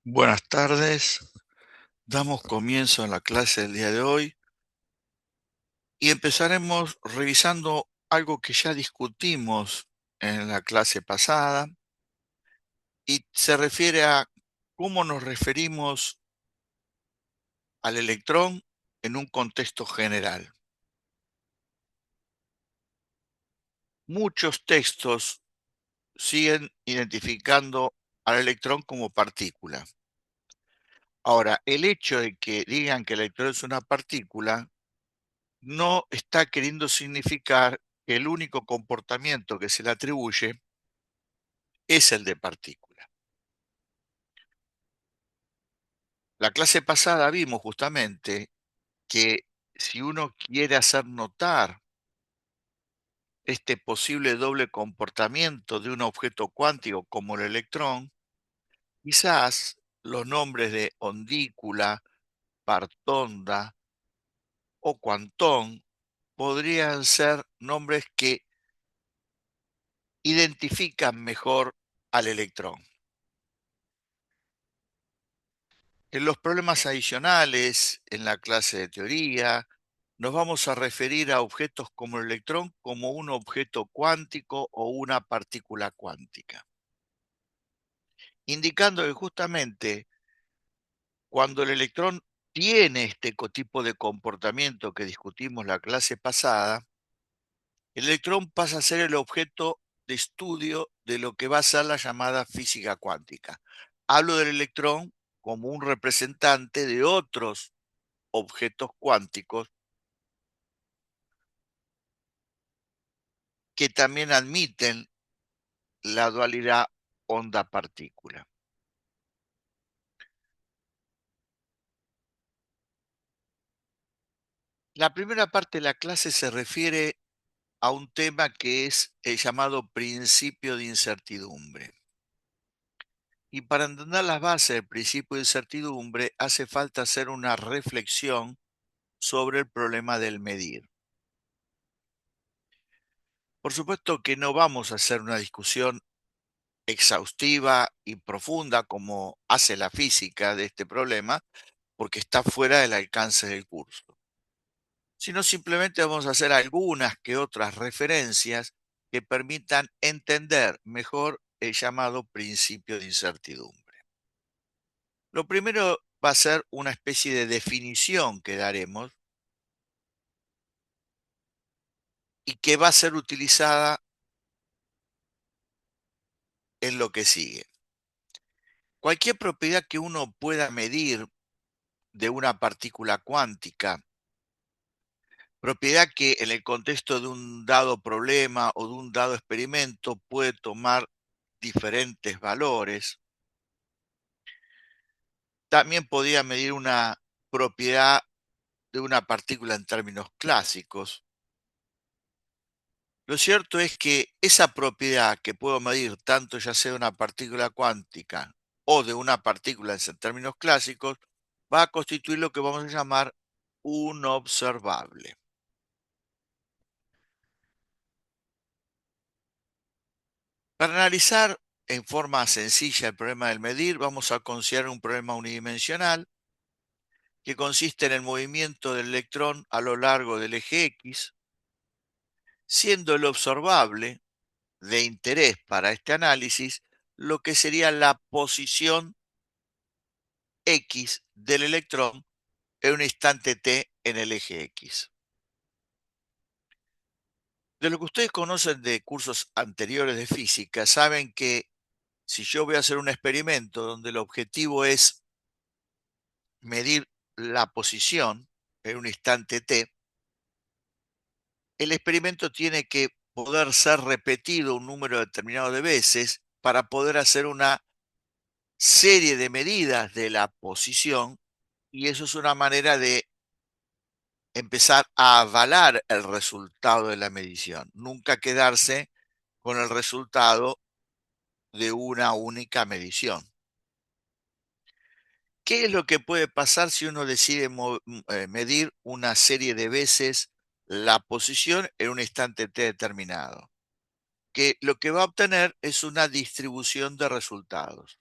Buenas tardes, damos comienzo a la clase del día de hoy y empezaremos revisando algo que ya discutimos en la clase pasada y se refiere a cómo nos referimos al electrón en un contexto general. Muchos textos siguen identificando al electrón como partícula. Ahora, el hecho de que digan que el electrón es una partícula no está queriendo significar que el único comportamiento que se le atribuye es el de partícula. La clase pasada vimos justamente que si uno quiere hacer notar este posible doble comportamiento de un objeto cuántico como el electrón, quizás los nombres de ondícula, partonda o cuantón podrían ser nombres que identifican mejor al electrón. En los problemas adicionales, en la clase de teoría, nos vamos a referir a objetos como el electrón como un objeto cuántico o una partícula cuántica, indicando que justamente cuando el electrón tiene este tipo de comportamiento que discutimos la clase pasada, el electrón pasa a ser el objeto de estudio de lo que va a ser la llamada física cuántica. Hablo del electrón como un representante de otros objetos cuánticos que también admiten la dualidad onda-partícula. La primera parte de la clase se refiere a un tema que es el llamado principio de incertidumbre. Y para entender las bases del principio de incertidumbre hace falta hacer una reflexión sobre el problema del medir. Por supuesto que no vamos a hacer una discusión exhaustiva y profunda como hace la física de este problema, porque está fuera del alcance del curso, sino simplemente vamos a hacer algunas que otras referencias que permitan entender mejor el llamado principio de incertidumbre. Lo primero va a ser una especie de definición que daremos y que va a ser utilizada en lo que sigue. Cualquier propiedad que uno pueda medir de una partícula cuántica, propiedad que en el contexto de un dado problema o de un dado experimento puede tomar diferentes valores. También podía medir una propiedad de una partícula en términos clásicos. Lo cierto es que esa propiedad que puedo medir, tanto ya sea de una partícula cuántica o de una partícula en términos clásicos, va a constituir lo que vamos a llamar un observable. Para analizar en forma sencilla el problema del medir, vamos a considerar un problema unidimensional que consiste en el movimiento del electrón a lo largo del eje X, siendo el observable de interés para este análisis lo que sería la posición X del electrón en un instante t en el eje X. De lo que ustedes conocen de cursos anteriores de física, saben que si yo voy a hacer un experimento donde el objetivo es medir la posición en un instante t, el experimento tiene que poder ser repetido un número determinado de veces para poder hacer una serie de medidas de la posición, y eso es una manera de empezar a avalar el resultado de la medición, nunca quedarse con el resultado de una única medición. ¿Qué es lo que puede pasar si uno decide medir una serie de veces la posición en un instante t determinado? Que lo que va a obtener es una distribución de resultados.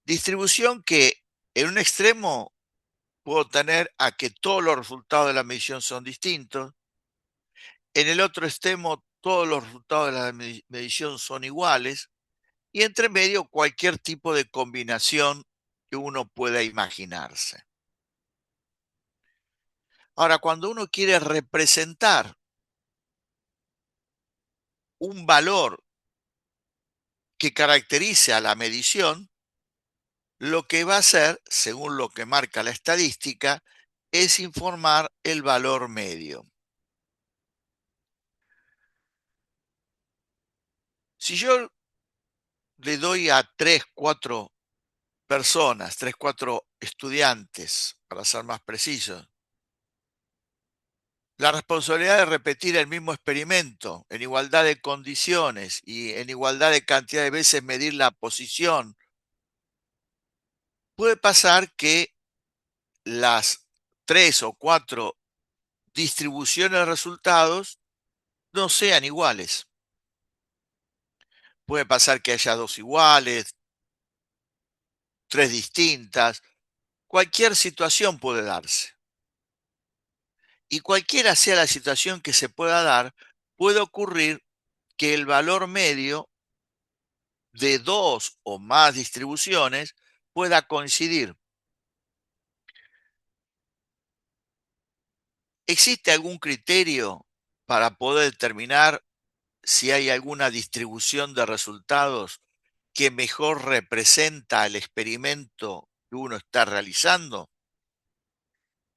Distribución que en un extremo puedo tener a que todos los resultados de la medición son distintos. En el otro extremo, todos los resultados de la medición son iguales. Y entre medio, cualquier tipo de combinación que uno pueda imaginarse. Ahora, cuando uno quiere representar un valor que caracterice a la medición, lo que va a hacer, según lo que marca la estadística, es informar el valor medio. Si yo le doy a 3, 4 personas, 3, 4 estudiantes, para ser más precisos, la responsabilidad de repetir el mismo experimento en igualdad de condiciones y en igualdad de cantidad de veces medir la posición, puede pasar que las 3 o 4 distribuciones de resultados no sean iguales. Puede pasar que haya 2 iguales, 3 distintas, cualquier situación puede darse. Y cualquiera sea la situación que se pueda dar, puede ocurrir que el valor medio de 2 o más distribuciones pueda coincidir. ¿Existe algún criterio para poder determinar si hay alguna distribución de resultados que mejor representa el experimento que uno está realizando?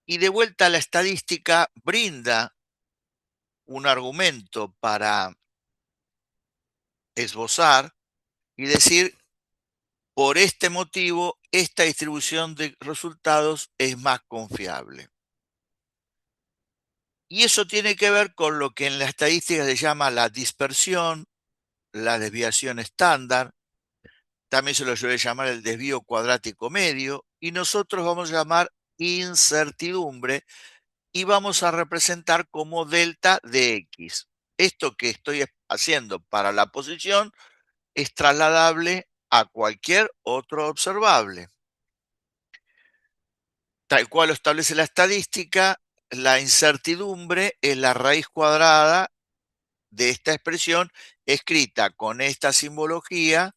Y de vuelta, la estadística brinda un argumento para esbozar y decir, por este motivo, esta distribución de resultados es más confiable. Y eso tiene que ver con lo que en la estadística se llama la dispersión, la desviación estándar, también se lo suele llamar el desvío cuadrático medio, y nosotros vamos a llamar incertidumbre y vamos a representar como delta de X. Esto que estoy haciendo para la posición es trasladable a cualquier otro observable. Tal cual lo establece la estadística, la incertidumbre es la raíz cuadrada de esta expresión escrita con esta simbología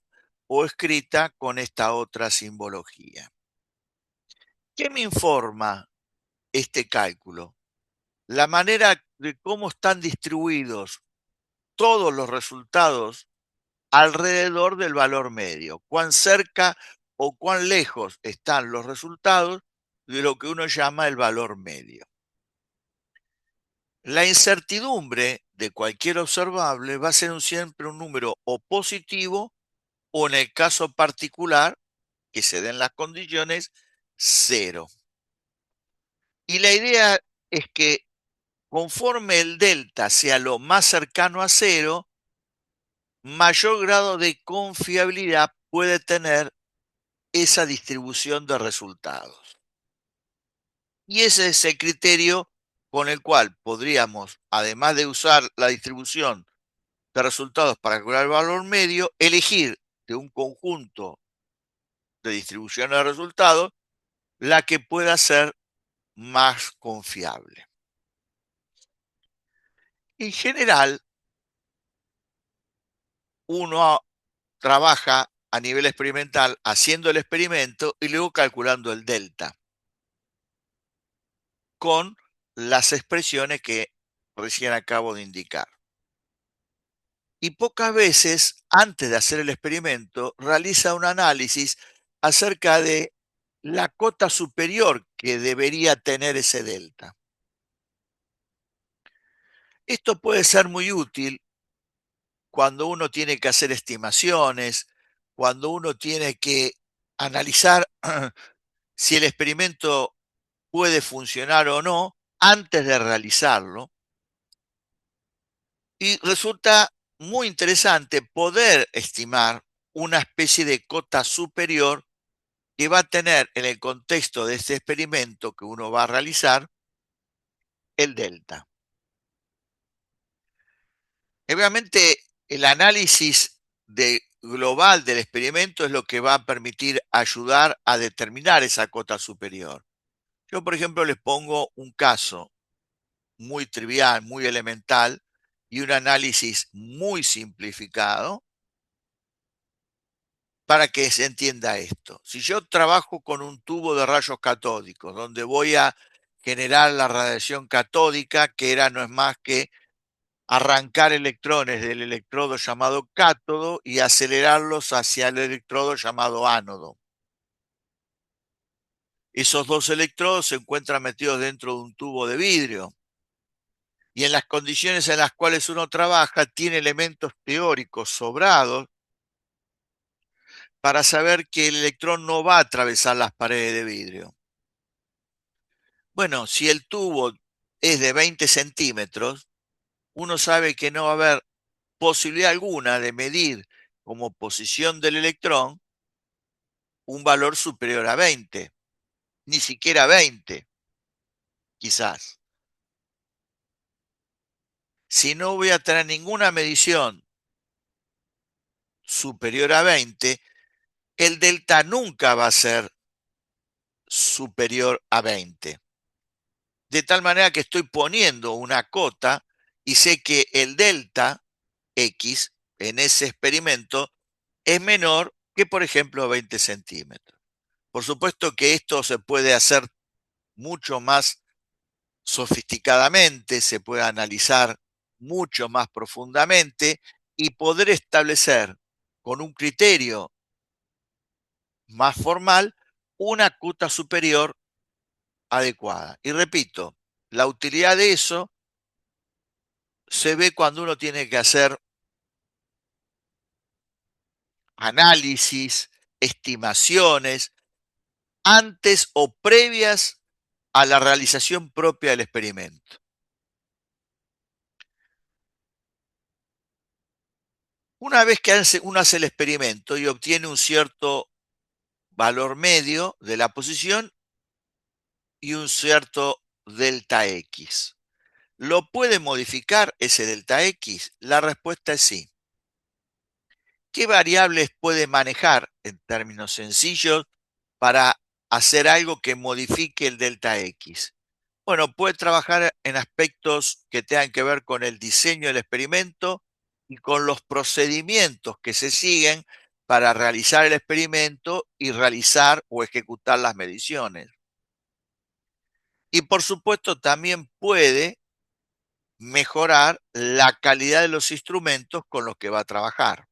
o escrita con esta otra simbología. ¿Qué me informa este cálculo? La manera de cómo están distribuidos todos los resultados alrededor del valor medio, cuán cerca o cuán lejos están los resultados de lo que uno llama el valor medio. La incertidumbre de cualquier observable va a ser siempre un número o positivo o, en el caso particular que se den las condiciones, cero. Y la idea es que conforme el delta sea lo más cercano a cero, mayor grado de confiabilidad puede tener esa distribución de resultados. Y ese es el criterio con el cual podríamos, además de usar la distribución de resultados para calcular el valor medio, elegir de un conjunto de distribuciones de resultados la que pueda ser más confiable. En general, uno trabaja a nivel experimental haciendo el experimento y luego calculando el delta con las expresiones que recién acabo de indicar. Y pocas veces, antes de hacer el experimento, realiza un análisis acerca de la cota superior que debería tener ese delta. Esto puede ser muy útil cuando uno tiene que hacer estimaciones, cuando uno tiene que analizar si el experimento puede funcionar o no antes de realizarlo. Y resulta muy interesante poder estimar una especie de cota superior que va a tener en el contexto de este experimento que uno va a realizar el delta. Obviamente, el análisis de global del experimento es lo que va a permitir ayudar a determinar esa cota superior. Yo, por ejemplo, les pongo un caso muy trivial, muy elemental y un análisis muy simplificado para que se entienda esto. Si yo trabajo con un tubo de rayos catódicos donde voy a generar la radiación catódica, que no es más que arrancar electrones del electrodo llamado cátodo y acelerarlos hacia el electrodo llamado ánodo. Esos dos electrodos se encuentran metidos dentro de un tubo de vidrio y en las condiciones en las cuales uno trabaja tiene elementos teóricos sobrados para saber que el electrón no va a atravesar las paredes de vidrio. Bueno, si el tubo es de 20 centímetros, uno sabe que no va a haber posibilidad alguna de medir como posición del electrón un valor superior a 20, ni siquiera 20, quizás. Si no voy a tener ninguna medición superior a 20, el delta nunca va a ser superior a 20. De tal manera que estoy poniendo una cota y sé que el delta X en ese experimento es menor que, por ejemplo, 20 centímetros. Por supuesto que esto se puede hacer mucho más sofisticadamente, se puede analizar mucho más profundamente y poder establecer con un criterio más formal una cota superior adecuada. Y repito, la utilidad de eso se ve cuando uno tiene que hacer análisis, estimaciones, antes o previas a la realización propia del experimento. Una vez que uno hace el experimento y obtiene un cierto valor medio de la posición y un cierto delta X, ¿lo puede modificar ese delta X? La respuesta es sí. ¿Qué variables puede manejar en términos sencillos para hacer algo que modifique el delta X? Bueno, puede trabajar en aspectos que tengan que ver con el diseño del experimento y con los procedimientos que se siguen para realizar el experimento y realizar o ejecutar las mediciones. Y por supuesto también puede mejorar la calidad de los instrumentos con los que va a trabajar.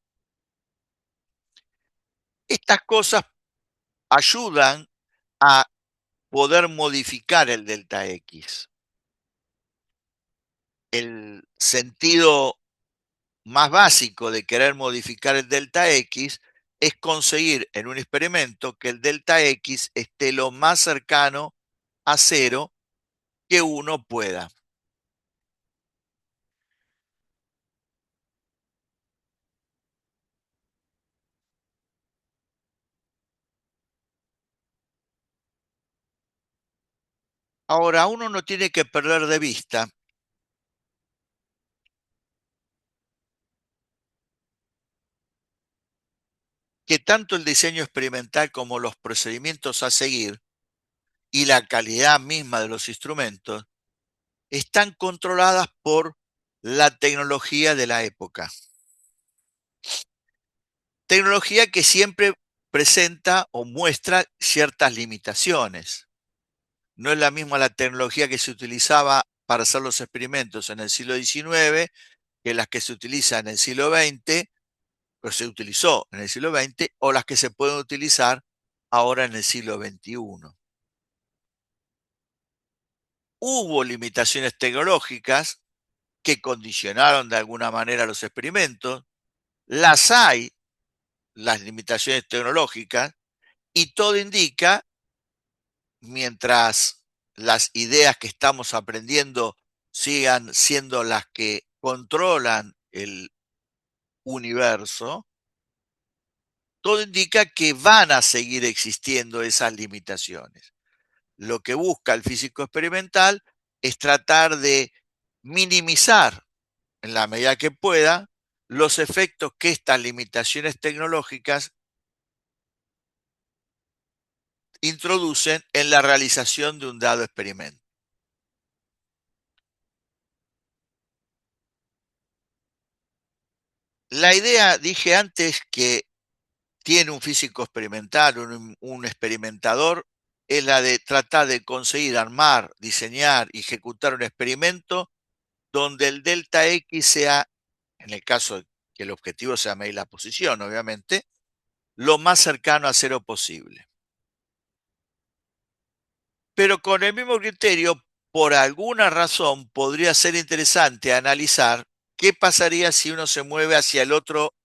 Estas cosas ayudan a poder modificar el delta X. El sentido más básico de querer modificar el delta X es conseguir en un experimento que el delta X esté lo más cercano a cero que uno pueda. Ahora, uno no tiene que perder de vista que tanto el diseño experimental como los procedimientos a seguir y la calidad misma de los instrumentos están controladas por la tecnología de la época. Tecnología que siempre presenta o muestra ciertas limitaciones. No es la misma la tecnología que se utilizaba para hacer los experimentos en el siglo XIX que las que se utilizan en el siglo XX, o se utilizó en el siglo XX, o las que se pueden utilizar ahora en el siglo XXI. Hubo limitaciones tecnológicas que condicionaron de alguna manera los experimentos, las hay, las limitaciones tecnológicas, y todo indica, mientras las ideas que estamos aprendiendo sigan siendo las que controlan el universo, todo indica que van a seguir existiendo esas limitaciones. Lo que busca el físico experimental es tratar de minimizar en la medida que pueda los efectos que estas limitaciones tecnológicas introducen en la realización de un dado experimento. La idea, dije antes, que tiene un físico experimental, un experimentador, es la de tratar de conseguir armar, diseñar y ejecutar un experimento donde el delta X sea, en el caso de que el objetivo sea medir la posición, obviamente, lo más cercano a cero posible. Pero con el mismo criterio, por alguna razón, podría ser interesante analizar qué pasaría si uno se mueve hacia el otro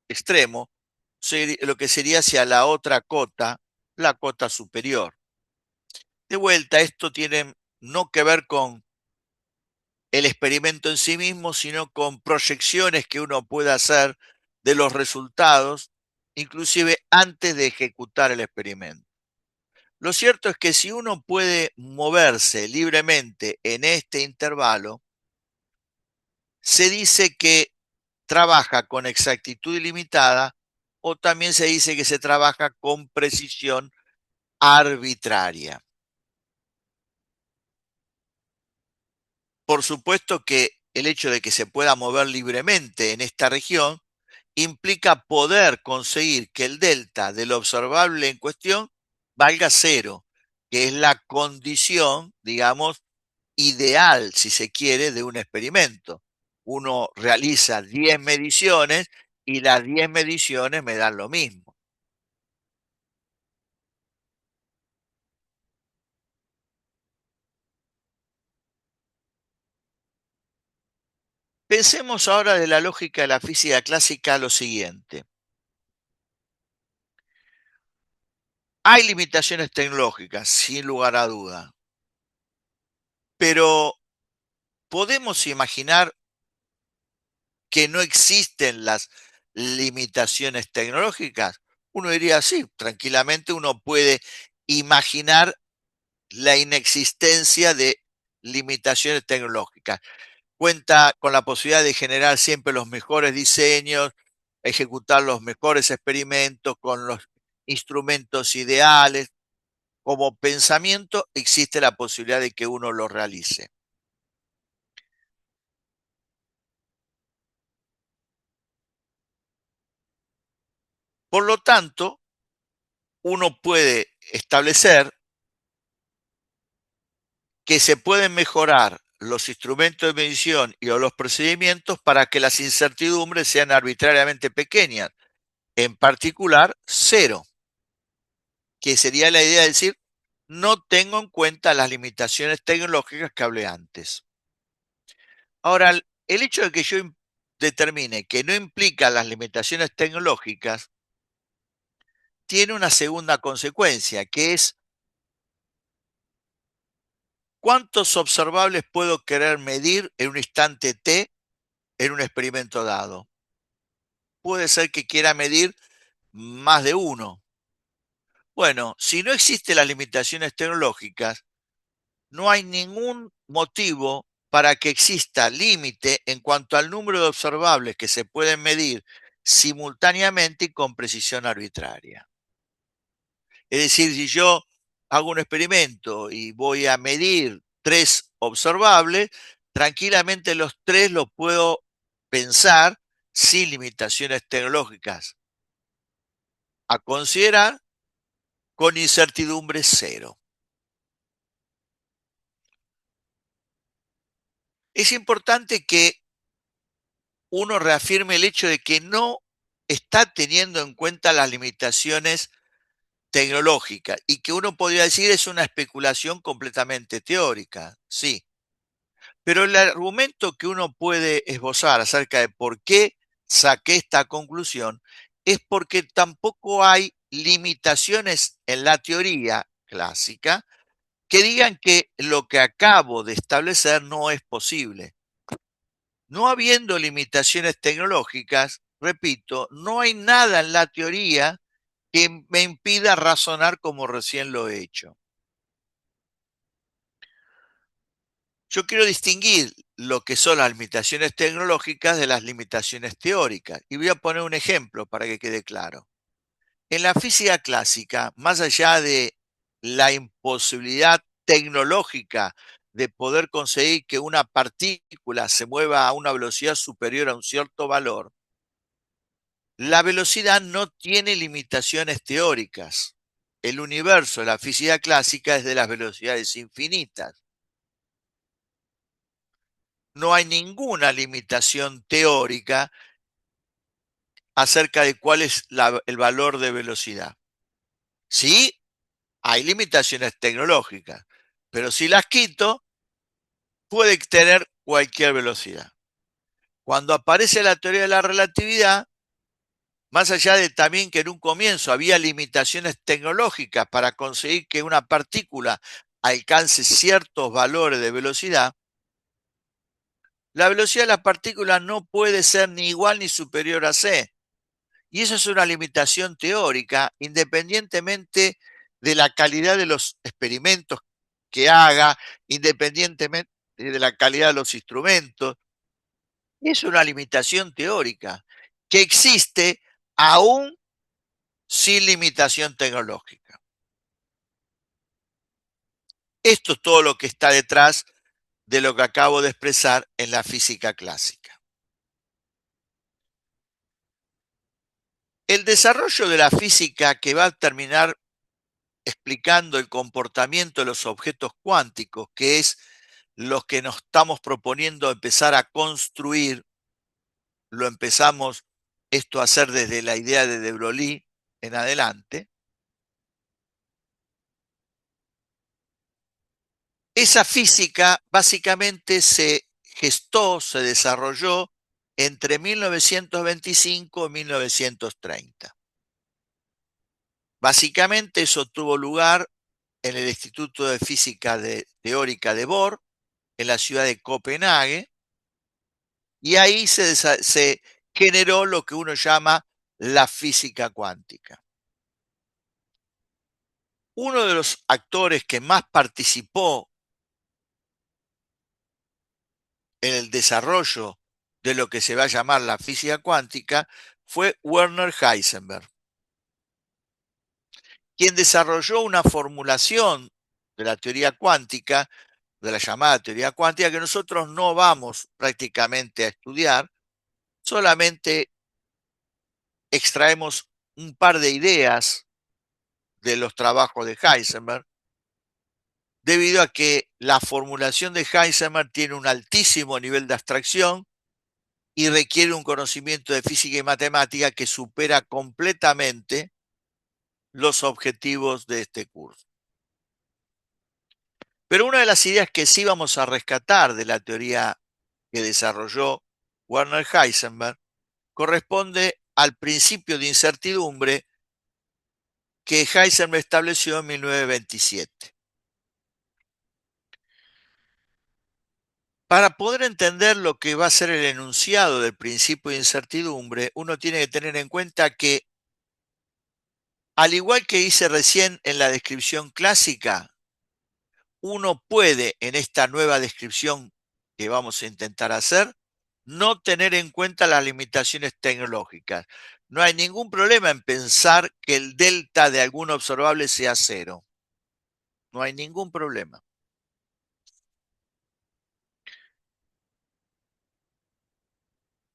extremo, lo que sería hacia la otra cota, la cota superior. De vuelta, esto tiene no que ver con el experimento en sí mismo, sino con proyecciones que uno puede hacer de los resultados, inclusive antes de ejecutar el experimento. Lo cierto es que si uno puede moverse libremente en este intervalo, se dice que trabaja con exactitud ilimitada o también se dice que se trabaja con precisión arbitraria. Por supuesto que el hecho de que se pueda mover libremente en esta región implica poder conseguir que el delta del observable en cuestión valga cero, que es la condición, digamos, ideal, si se quiere, de un experimento. Uno realiza 10 mediciones y las 10 mediciones me dan lo mismo. Pensemos ahora de la lógica de la física clásica lo siguiente. Hay limitaciones tecnológicas, sin lugar a duda, pero ¿podemos imaginar que no existen las limitaciones tecnológicas? Uno diría, sí, tranquilamente uno puede imaginar la inexistencia de limitaciones tecnológicas. Cuenta con la posibilidad de generar siempre los mejores diseños, ejecutar los mejores experimentos con los instrumentos ideales. Como pensamiento existe la posibilidad de que uno lo realice. Por lo tanto, uno puede establecer que se pueden mejorar los instrumentos de medición y o los procedimientos para que las incertidumbres sean arbitrariamente pequeñas, en particular cero, que sería la idea de decir, no tengo en cuenta las limitaciones tecnológicas que hablé antes. Ahora, el hecho de que yo determine que no implica las limitaciones tecnológicas tiene una segunda consecuencia, que es cuántos observables puedo querer medir en un instante t en un experimento dado. Puede ser que quiera medir más de uno. Bueno, si no existen las limitaciones tecnológicas, no hay ningún motivo para que exista límite en cuanto al número de observables que se pueden medir simultáneamente y con precisión arbitraria. Es decir, si yo hago un experimento y voy a medir 3 observables, tranquilamente los 3 los puedo pensar sin limitaciones tecnológicas a considerar con incertidumbre cero. Es importante que uno reafirme el hecho de que no está teniendo en cuenta las limitaciones tecnológicas y que uno podría decir es una especulación completamente teórica, sí. Pero el argumento que uno puede esbozar acerca de por qué saqué esta conclusión es porque tampoco hay limitaciones en la teoría clásica que digan que lo que acabo de establecer no es posible. No habiendo limitaciones tecnológicas, repito, no hay nada en la teoría que me impida razonar como recién lo he hecho. Yo quiero distinguir lo que son las limitaciones tecnológicas de las limitaciones teóricas. Y voy a poner un ejemplo para que quede claro. En la física clásica, más allá de la imposibilidad tecnológica de poder conseguir que una partícula se mueva a una velocidad superior a un cierto valor, la velocidad no tiene limitaciones teóricas. El universo de la física clásica es de las velocidades infinitas. No hay ninguna limitación teórica acerca de cuál es el valor de velocidad. Sí, hay limitaciones tecnológicas, pero si las quito, puede tener cualquier velocidad. Cuando aparece la teoría de la relatividad, más allá de también que en un comienzo había limitaciones tecnológicas para conseguir que una partícula alcance ciertos valores de velocidad, la velocidad de la partícula no puede ser ni igual ni superior a c. Y eso es una limitación teórica, independientemente de la calidad de los experimentos que haga, independientemente de la calidad de los instrumentos. Es una limitación teórica que existe aún sin limitación tecnológica. Esto es todo lo que está detrás de lo que acabo de expresar en la física clásica. El desarrollo de la física que va a terminar explicando el comportamiento de los objetos cuánticos, que es lo que nos estamos proponiendo empezar a construir, lo empezamos esto a hacer desde la idea de de Broglie en adelante. Esa física básicamente se gestó, se desarrolló entre 1925 y 1930. Básicamente eso tuvo lugar en el Instituto de Física Teórica de Bohr, en la ciudad de Copenhague, y ahí se generó lo que uno llama la física cuántica. Uno de los actores que más participó en el desarrollo de lo que se va a llamar la física cuántica fue Werner Heisenberg, quien desarrolló una formulación de la teoría cuántica, de la llamada teoría cuántica, que nosotros no vamos prácticamente a estudiar, solamente extraemos un par de ideas de los trabajos de Heisenberg, debido a que la formulación de Heisenberg tiene un altísimo nivel de abstracción y requiere un conocimiento de física y matemática que supera completamente los objetivos de este curso. Pero una de las ideas que sí vamos a rescatar de la teoría que desarrolló Werner Heisenberg corresponde al principio de incertidumbre que Heisenberg estableció en 1927. Para poder entender lo que va a ser el enunciado del principio de incertidumbre, uno tiene que tener en cuenta que, al igual que hice recién en la descripción clásica, uno puede, en esta nueva descripción que vamos a intentar hacer, no tener en cuenta las limitaciones tecnológicas. No hay ningún problema en pensar que el delta de algún observable sea cero. No hay ningún problema.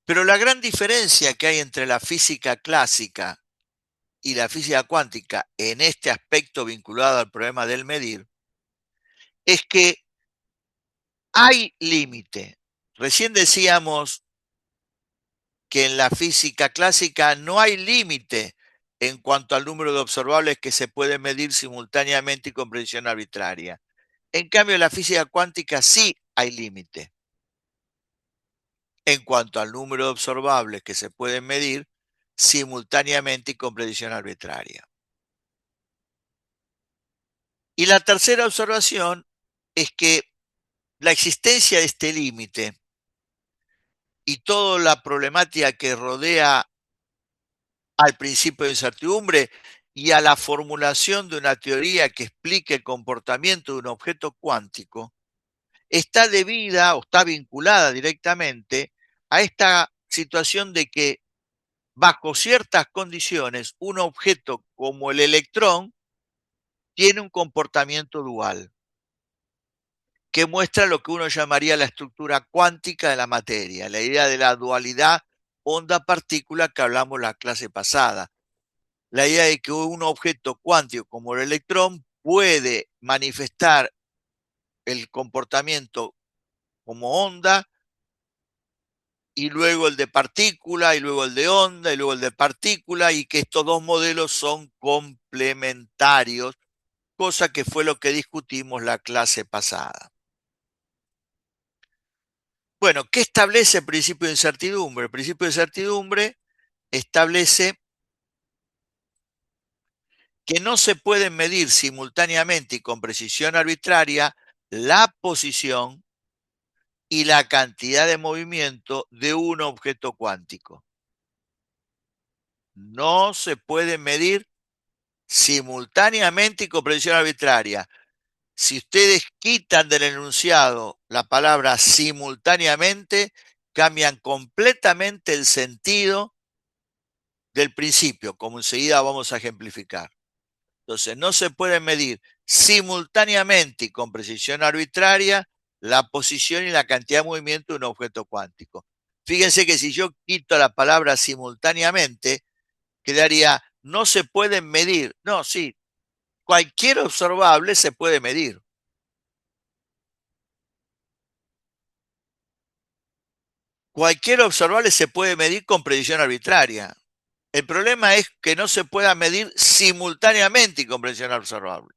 Pero la gran diferencia que hay entre la física clásica y la física cuántica en este aspecto vinculado al problema del medir es que hay límite. Recién decíamos que en la física clásica no hay límite en cuanto al número de observables que se pueden medir simultáneamente y con precisión arbitraria. En cambio, en la física cuántica sí hay límite en cuanto al número de observables que se pueden medir simultáneamente y con precisión arbitraria. Y la tercera observación es que la existencia de este límite y toda la problemática que rodea al principio de incertidumbre y a la formulación de una teoría que explique el comportamiento de un objeto cuántico está debida o está vinculada directamente a esta situación de que bajo ciertas condiciones un objeto como el electrón tiene un comportamiento dual que muestra lo que uno llamaría la estructura cuántica de la materia, la idea de la dualidad onda-partícula que hablamos la clase pasada. La idea de que un objeto cuántico como el electrón puede manifestar el comportamiento como onda y luego el de partícula y luego el de onda y luego el de partícula y que estos dos modelos son complementarios, cosa que fue lo que discutimos la clase pasada. Bueno, ¿qué establece el principio de incertidumbre? El principio de incertidumbre establece que no se pueden medir simultáneamente y con precisión arbitraria la posición y la cantidad de movimiento de un objeto cuántico. No se pueden medir simultáneamente y con precisión arbitraria. Si ustedes quitan del enunciado la palabra simultáneamente, cambian completamente el sentido del principio, como enseguida vamos a ejemplificar. Entonces, no se puede medir simultáneamente y con precisión arbitraria la posición y la cantidad de movimiento de un objeto cuántico. Fíjense que si yo quito la palabra simultáneamente, quedaría no se pueden medir. No, sí, cualquier observable se puede medir. Cualquier observable se puede medir con precisión arbitraria. El problema es que no se pueda medir simultáneamente y con precisión observable,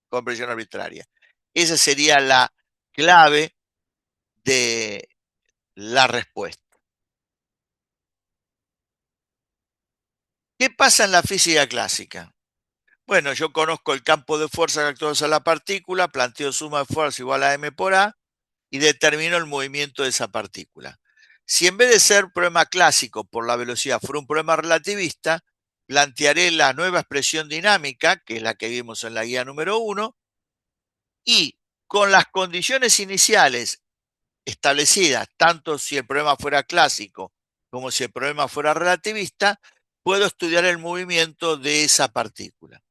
con precisión arbitraria. Esa sería la clave de la respuesta. ¿Qué pasa en la física clásica? Bueno, yo conozco el campo de fuerza que actúa sobre la partícula, planteo suma de fuerza igual a m por a y determino el movimiento de esa partícula. Si en vez de ser un problema clásico por la velocidad fuera un problema relativista, plantearé la nueva expresión dinámica, que es la que vimos en la guía número 1, y con las condiciones iniciales establecidas, tanto si el problema fuera clásico como si el problema fuera relativista, puedo estudiar el movimiento de esa partícula.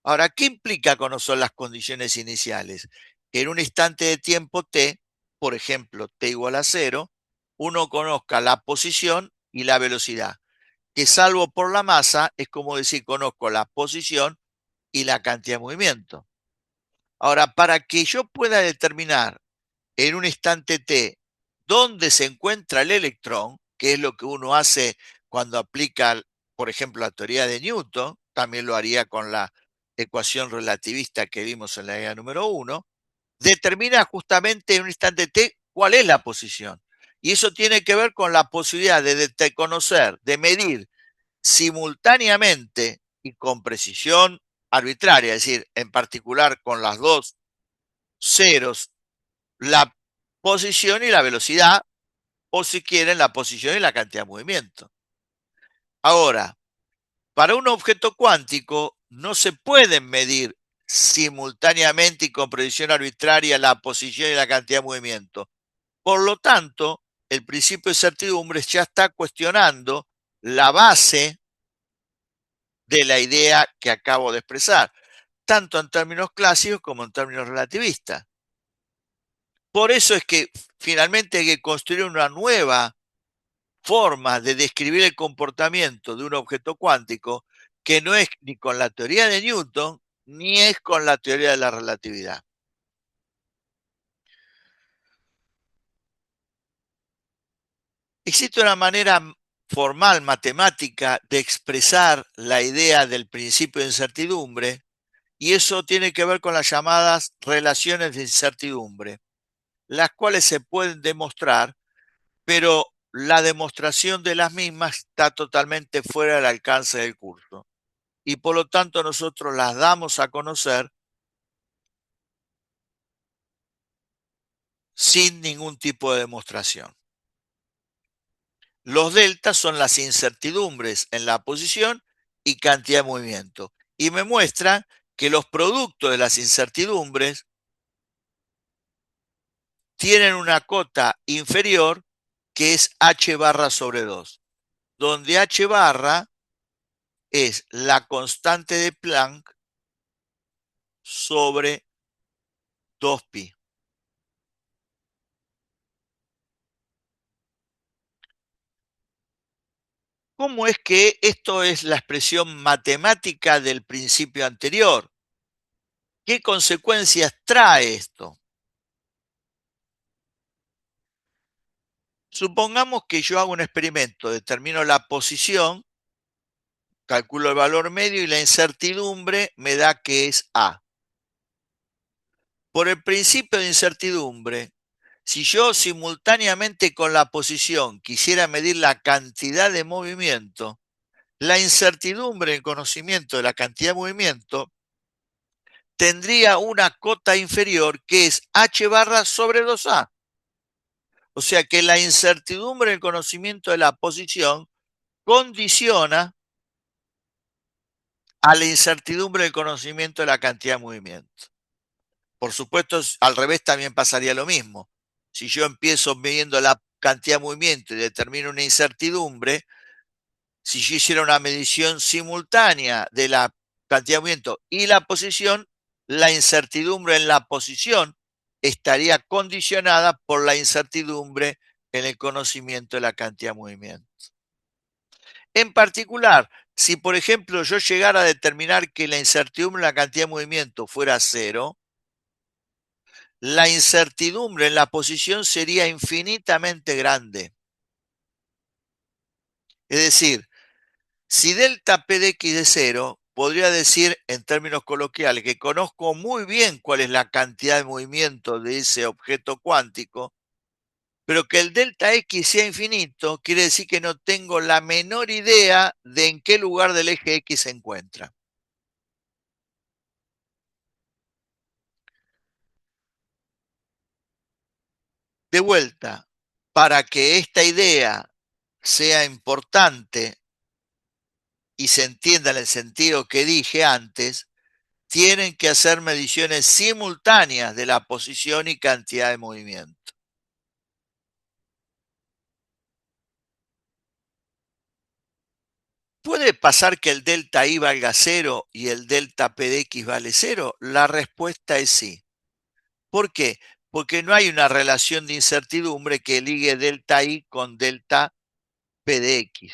Ahora, ¿qué implica conocer las condiciones iniciales? Que en un instante de tiempo t, por ejemplo, t igual a 0, uno conozca la posición y la velocidad, que salvo por la masa, es como decir, conozco la posición y la cantidad de movimiento. Ahora, para que yo pueda determinar en un instante t dónde se encuentra el electrón, que es lo que uno hace cuando aplica, por ejemplo, la teoría de Newton, también lo haría con la ecuación relativista que vimos en la guía número 1, determina justamente en un instante t cuál es la posición. Y eso tiene que ver con la posibilidad de conocer, de medir simultáneamente y con precisión arbitraria, es decir, en particular con las dos ceros, la posición y la velocidad, o si quieren, la posición y la cantidad de movimiento. Ahora, para un objeto cuántico no se pueden medir simultáneamente y con precisión arbitraria la posición y la cantidad de movimiento. Por lo tanto, el principio de certidumbre ya está cuestionando la base de la idea que acabo de expresar, tanto en términos clásicos como en términos relativistas. Por eso es que finalmente hay que construir una nueva forma de describir el comportamiento de un objeto cuántico que no es ni con la teoría de Newton ni es con la teoría de la relatividad. Existe una manera formal, matemática, de expresar la idea del principio de incertidumbre y eso tiene que ver con las llamadas relaciones de incertidumbre, las cuales se pueden demostrar, pero la demostración de las mismas está totalmente fuera del alcance del curso. Y por lo tanto nosotros las damos a conocer sin ningún tipo de demostración. Los deltas son las incertidumbres en la posición y cantidad de movimiento. Y me muestra que los productos de las incertidumbres tienen una cota inferior que es h barra sobre 2, donde h barra es la constante de Planck sobre 2pi. ¿Cómo es que esto es la expresión matemática del principio anterior? ¿Qué consecuencias trae esto? Supongamos que yo hago un experimento, determino la posición, calculo el valor medio y la incertidumbre me da que es A. Por el principio de incertidumbre, si yo simultáneamente con la posición quisiera medir la cantidad de movimiento, la incertidumbre en conocimiento de la cantidad de movimiento tendría una cota inferior que es h barra sobre 2a. O sea que la incertidumbre en el conocimiento de la posición condiciona a la incertidumbre del conocimiento de la cantidad de movimiento. Por supuesto, al revés también pasaría lo mismo. Si yo empiezo midiendo la cantidad de movimiento y determino una incertidumbre, si yo hiciera una medición simultánea de la cantidad de movimiento y la posición, la incertidumbre en la posición estaría condicionada por la incertidumbre en el conocimiento de la cantidad de movimiento. En particular, si por ejemplo yo llegara a determinar que la incertidumbre en la cantidad de movimiento fuera cero, la incertidumbre en la posición sería infinitamente grande. Es decir, si delta P de X es cero, podría decir en términos coloquiales que conozco muy bien cuál es la cantidad de movimiento de ese objeto cuántico, pero que el delta X sea infinito quiere decir que no tengo la menor idea de en qué lugar del eje X se encuentra. De vuelta, para que esta idea sea importante y se entienda en el sentido que dije antes, tienen que hacer mediciones simultáneas de la posición y cantidad de movimiento. ¿Puede pasar que el delta I valga cero y el delta P de X vale cero? La respuesta es sí. ¿Por qué? Porque no hay una relación de incertidumbre que ligue delta I con delta P de X.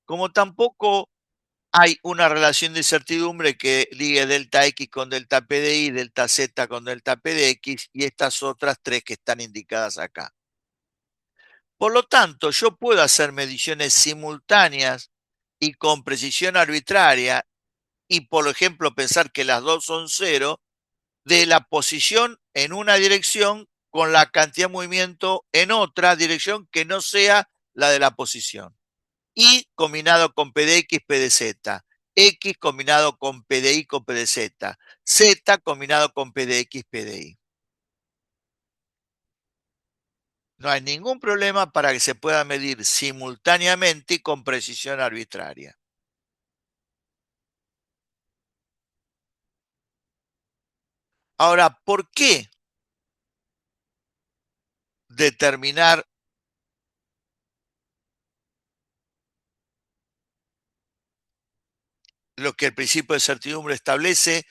Como tampoco hay una relación de incertidumbre que ligue delta X con delta P de Y, delta Z con delta P de X y estas otras tres que están indicadas acá. Por lo tanto, yo puedo hacer mediciones simultáneas y con precisión arbitraria y, por ejemplo, pensar que las dos son cero de la posición en una dirección con la cantidad de movimiento en otra dirección que no sea la de la posición. Y combinado con P de X, P de Z. X combinado con P de Y, con P de Z. Z combinado con P de X, P de Y. No hay ningún problema para que se pueda medir simultáneamente y con precisión arbitraria. Ahora, ¿por qué determinar lo que el principio de certidumbre establece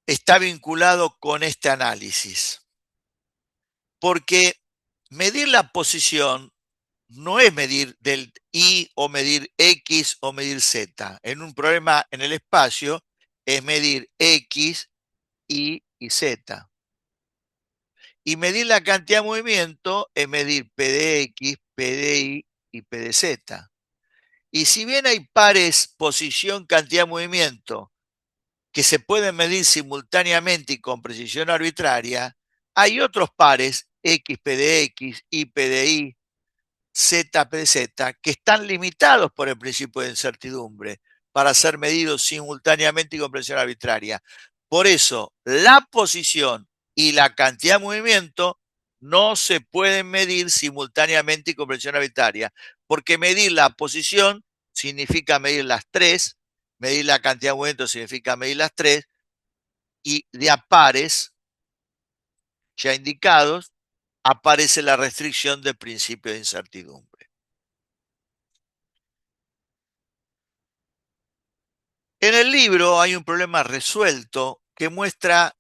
está vinculado con este análisis? Porque medir la posición no es medir del Y o medir X o medir Z. En un problema en el espacio es medir X, Y y Z. Y medir la cantidad de movimiento es medir P de X, P de Y y P de Z. Y si bien hay pares posición, cantidad de movimiento que se pueden medir simultáneamente y con precisión arbitraria, hay otros pares X, P de X, Y, P de Y, Z, P de Z, que están limitados por el principio de incertidumbre para ser medidos simultáneamente y con precisión arbitraria. Por eso, la posición y la cantidad de movimiento no se pueden medir simultáneamente y con precisión arbitraria, porque medir la posición significa medir las tres, medir la cantidad de movimiento significa medir las tres, y de a pares ya indicados, aparece la restricción del principio de incertidumbre. En el libro hay un problema resuelto que muestra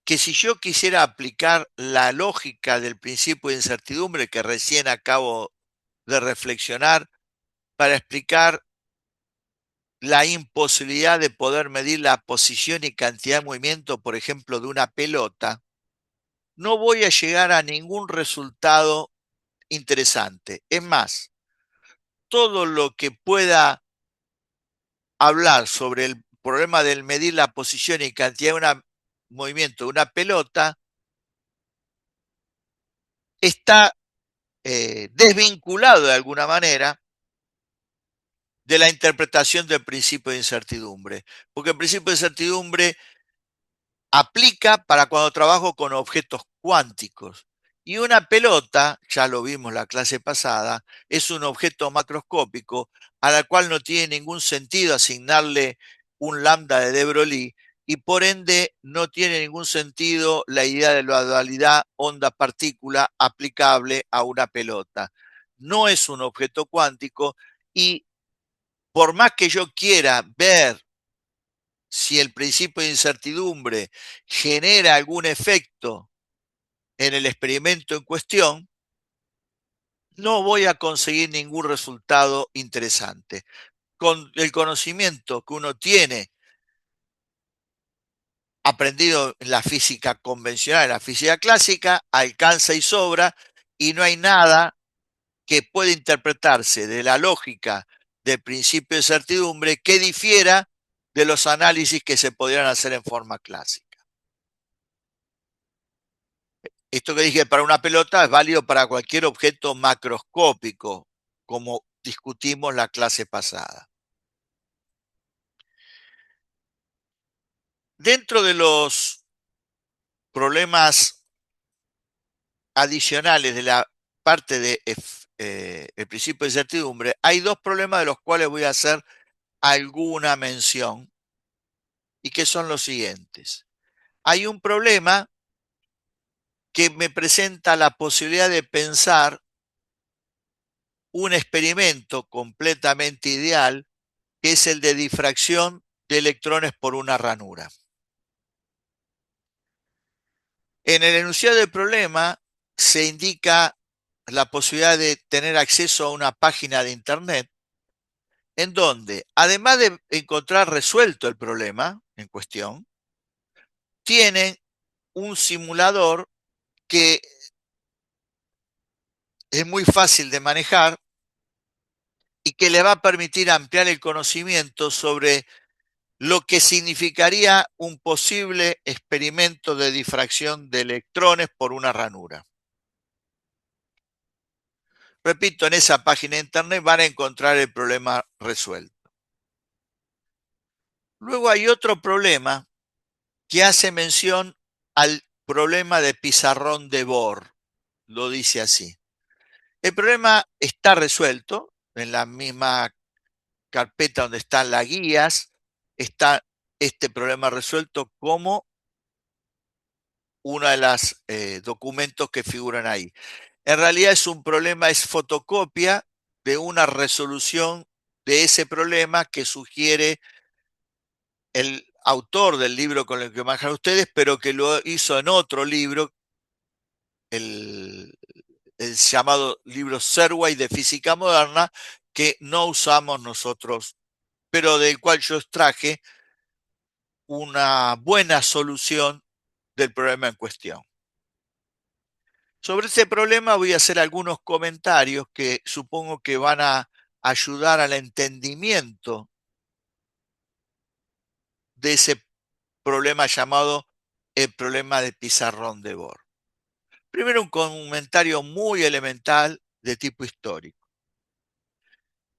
que si yo quisiera aplicar la lógica del principio de incertidumbre que recién acabo de reflexionar para explicar la imposibilidad de poder medir la posición y cantidad de movimiento, por ejemplo, de una pelota, no voy a llegar a ningún resultado interesante. Es más, todo lo que pueda hablar sobre el problema del medir la posición y cantidad de un movimiento de una pelota está desvinculado de alguna manera de la interpretación del principio de incertidumbre, porque el principio de incertidumbre aplica para cuando trabajo con objetos cuánticos. Y una pelota, ya lo vimos la clase pasada, es un objeto macroscópico a la cual no tiene ningún sentido asignarle un lambda de de Broglie y por ende no tiene ningún sentido la idea de la dualidad onda-partícula aplicable a una pelota. No es un objeto cuántico y por más que yo quiera ver si el principio de incertidumbre genera algún efecto en el experimento en cuestión, no voy a conseguir ningún resultado interesante. Con el conocimiento que uno tiene aprendido en la física convencional, en la física clásica, alcanza y sobra y no hay nada que pueda interpretarse de la lógica del principio de incertidumbre que difiera de los análisis que se podrían hacer en forma clásica. Esto que dije para una pelota es válido para cualquier objeto macroscópico, como discutimos la clase pasada. Dentro de los problemas adicionales de la parte de el principio de incertidumbre, hay dos problemas de los cuales voy a hacer alguna mención y que son los siguientes. Hay un problema que me presenta la posibilidad de pensar un experimento completamente ideal, que es el de difracción de electrones por una ranura. En el enunciado del problema se indica la posibilidad de tener acceso a una página de Internet en donde, además de encontrar resuelto el problema en cuestión, tienen un simulador que es muy fácil de manejar y que le va a permitir ampliar el conocimiento sobre lo que significaría un posible experimento de difracción de electrones por una ranura. Repito, en esa página de internet van a encontrar el problema resuelto. Luego hay otro problema que hace mención al problema de pizarrón de Bohr. Lo dice así. El problema está resuelto en la misma carpeta donde están las guías. Está este problema resuelto como uno de los documentos que figuran ahí. En realidad es un problema, es fotocopia de una resolución de ese problema que sugiere el autor del libro con el que manejan ustedes, pero que lo hizo en otro libro, el, el llamado libro Serway de Física Moderna, que no usamos nosotros, pero del cual yo extraje una buena solución del problema en cuestión. Sobre este problema voy a hacer algunos comentarios que supongo que van a ayudar al entendimiento de ese problema llamado el problema de pizarrón de Bohr. Primero, un comentario muy elemental de tipo histórico.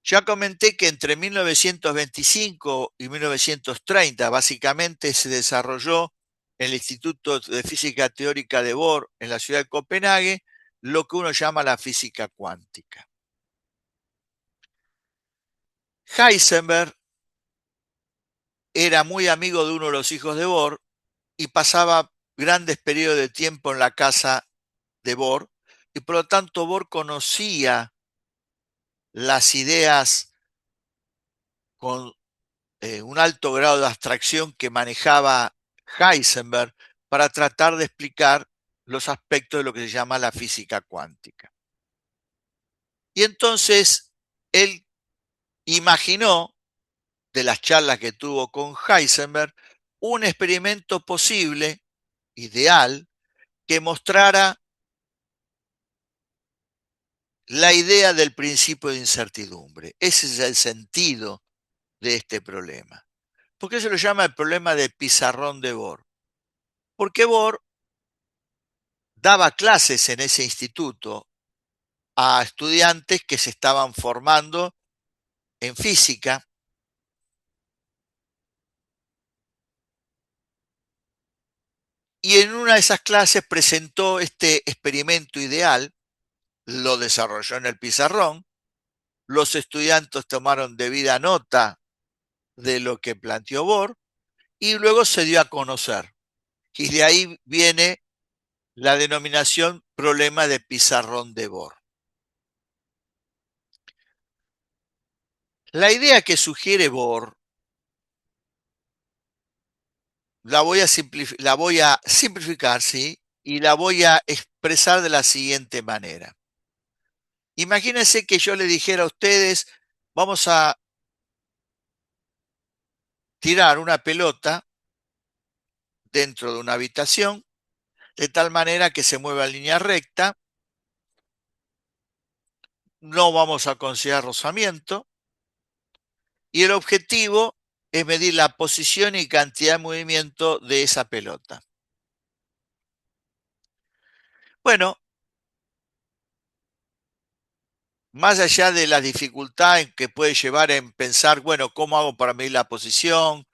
Ya comenté que entre 1925 y 1930 básicamente se desarrolló en el Instituto de Física Teórica de Bohr en la ciudad de Copenhague lo que uno llama la física cuántica. Heisenberg era muy amigo de uno de los hijos de Bohr y pasaba grandes periodos de tiempo en la casa de Bohr y por lo tanto Bohr conocía las ideas con un alto grado de abstracción que manejaba Heisenberg para tratar de explicar los aspectos de lo que se llama la física cuántica. Y entonces él imaginó, de las charlas que tuvo con Heisenberg, un experimento posible, ideal, que mostrara la idea del principio de incertidumbre. Ese es el sentido de este problema. ¿Por qué se lo llama el problema de pizarrón de Bohr? Porque Bohr daba clases en ese instituto a estudiantes que se estaban formando en física y en una de esas clases presentó este experimento ideal, lo desarrolló en el pizarrón, los estudiantes tomaron debida nota de lo que planteó Bohr y luego se dio a conocer. Y de ahí viene la denominación problema de pizarrón de Bohr. La idea que sugiere Bohr la voy a simplificar, ¿sí? Y la voy a expresar de la siguiente manera. Imagínense que yo le dijera a ustedes, vamos a tirar una pelota dentro de una habitación, de tal manera que se mueva en línea recta, no vamos a considerar rozamiento, y el objetivo es medir la posición y cantidad de movimiento de esa pelota. Bueno, más allá de la dificultad que puede llevar en pensar, bueno, ¿cómo hago para medir la posición?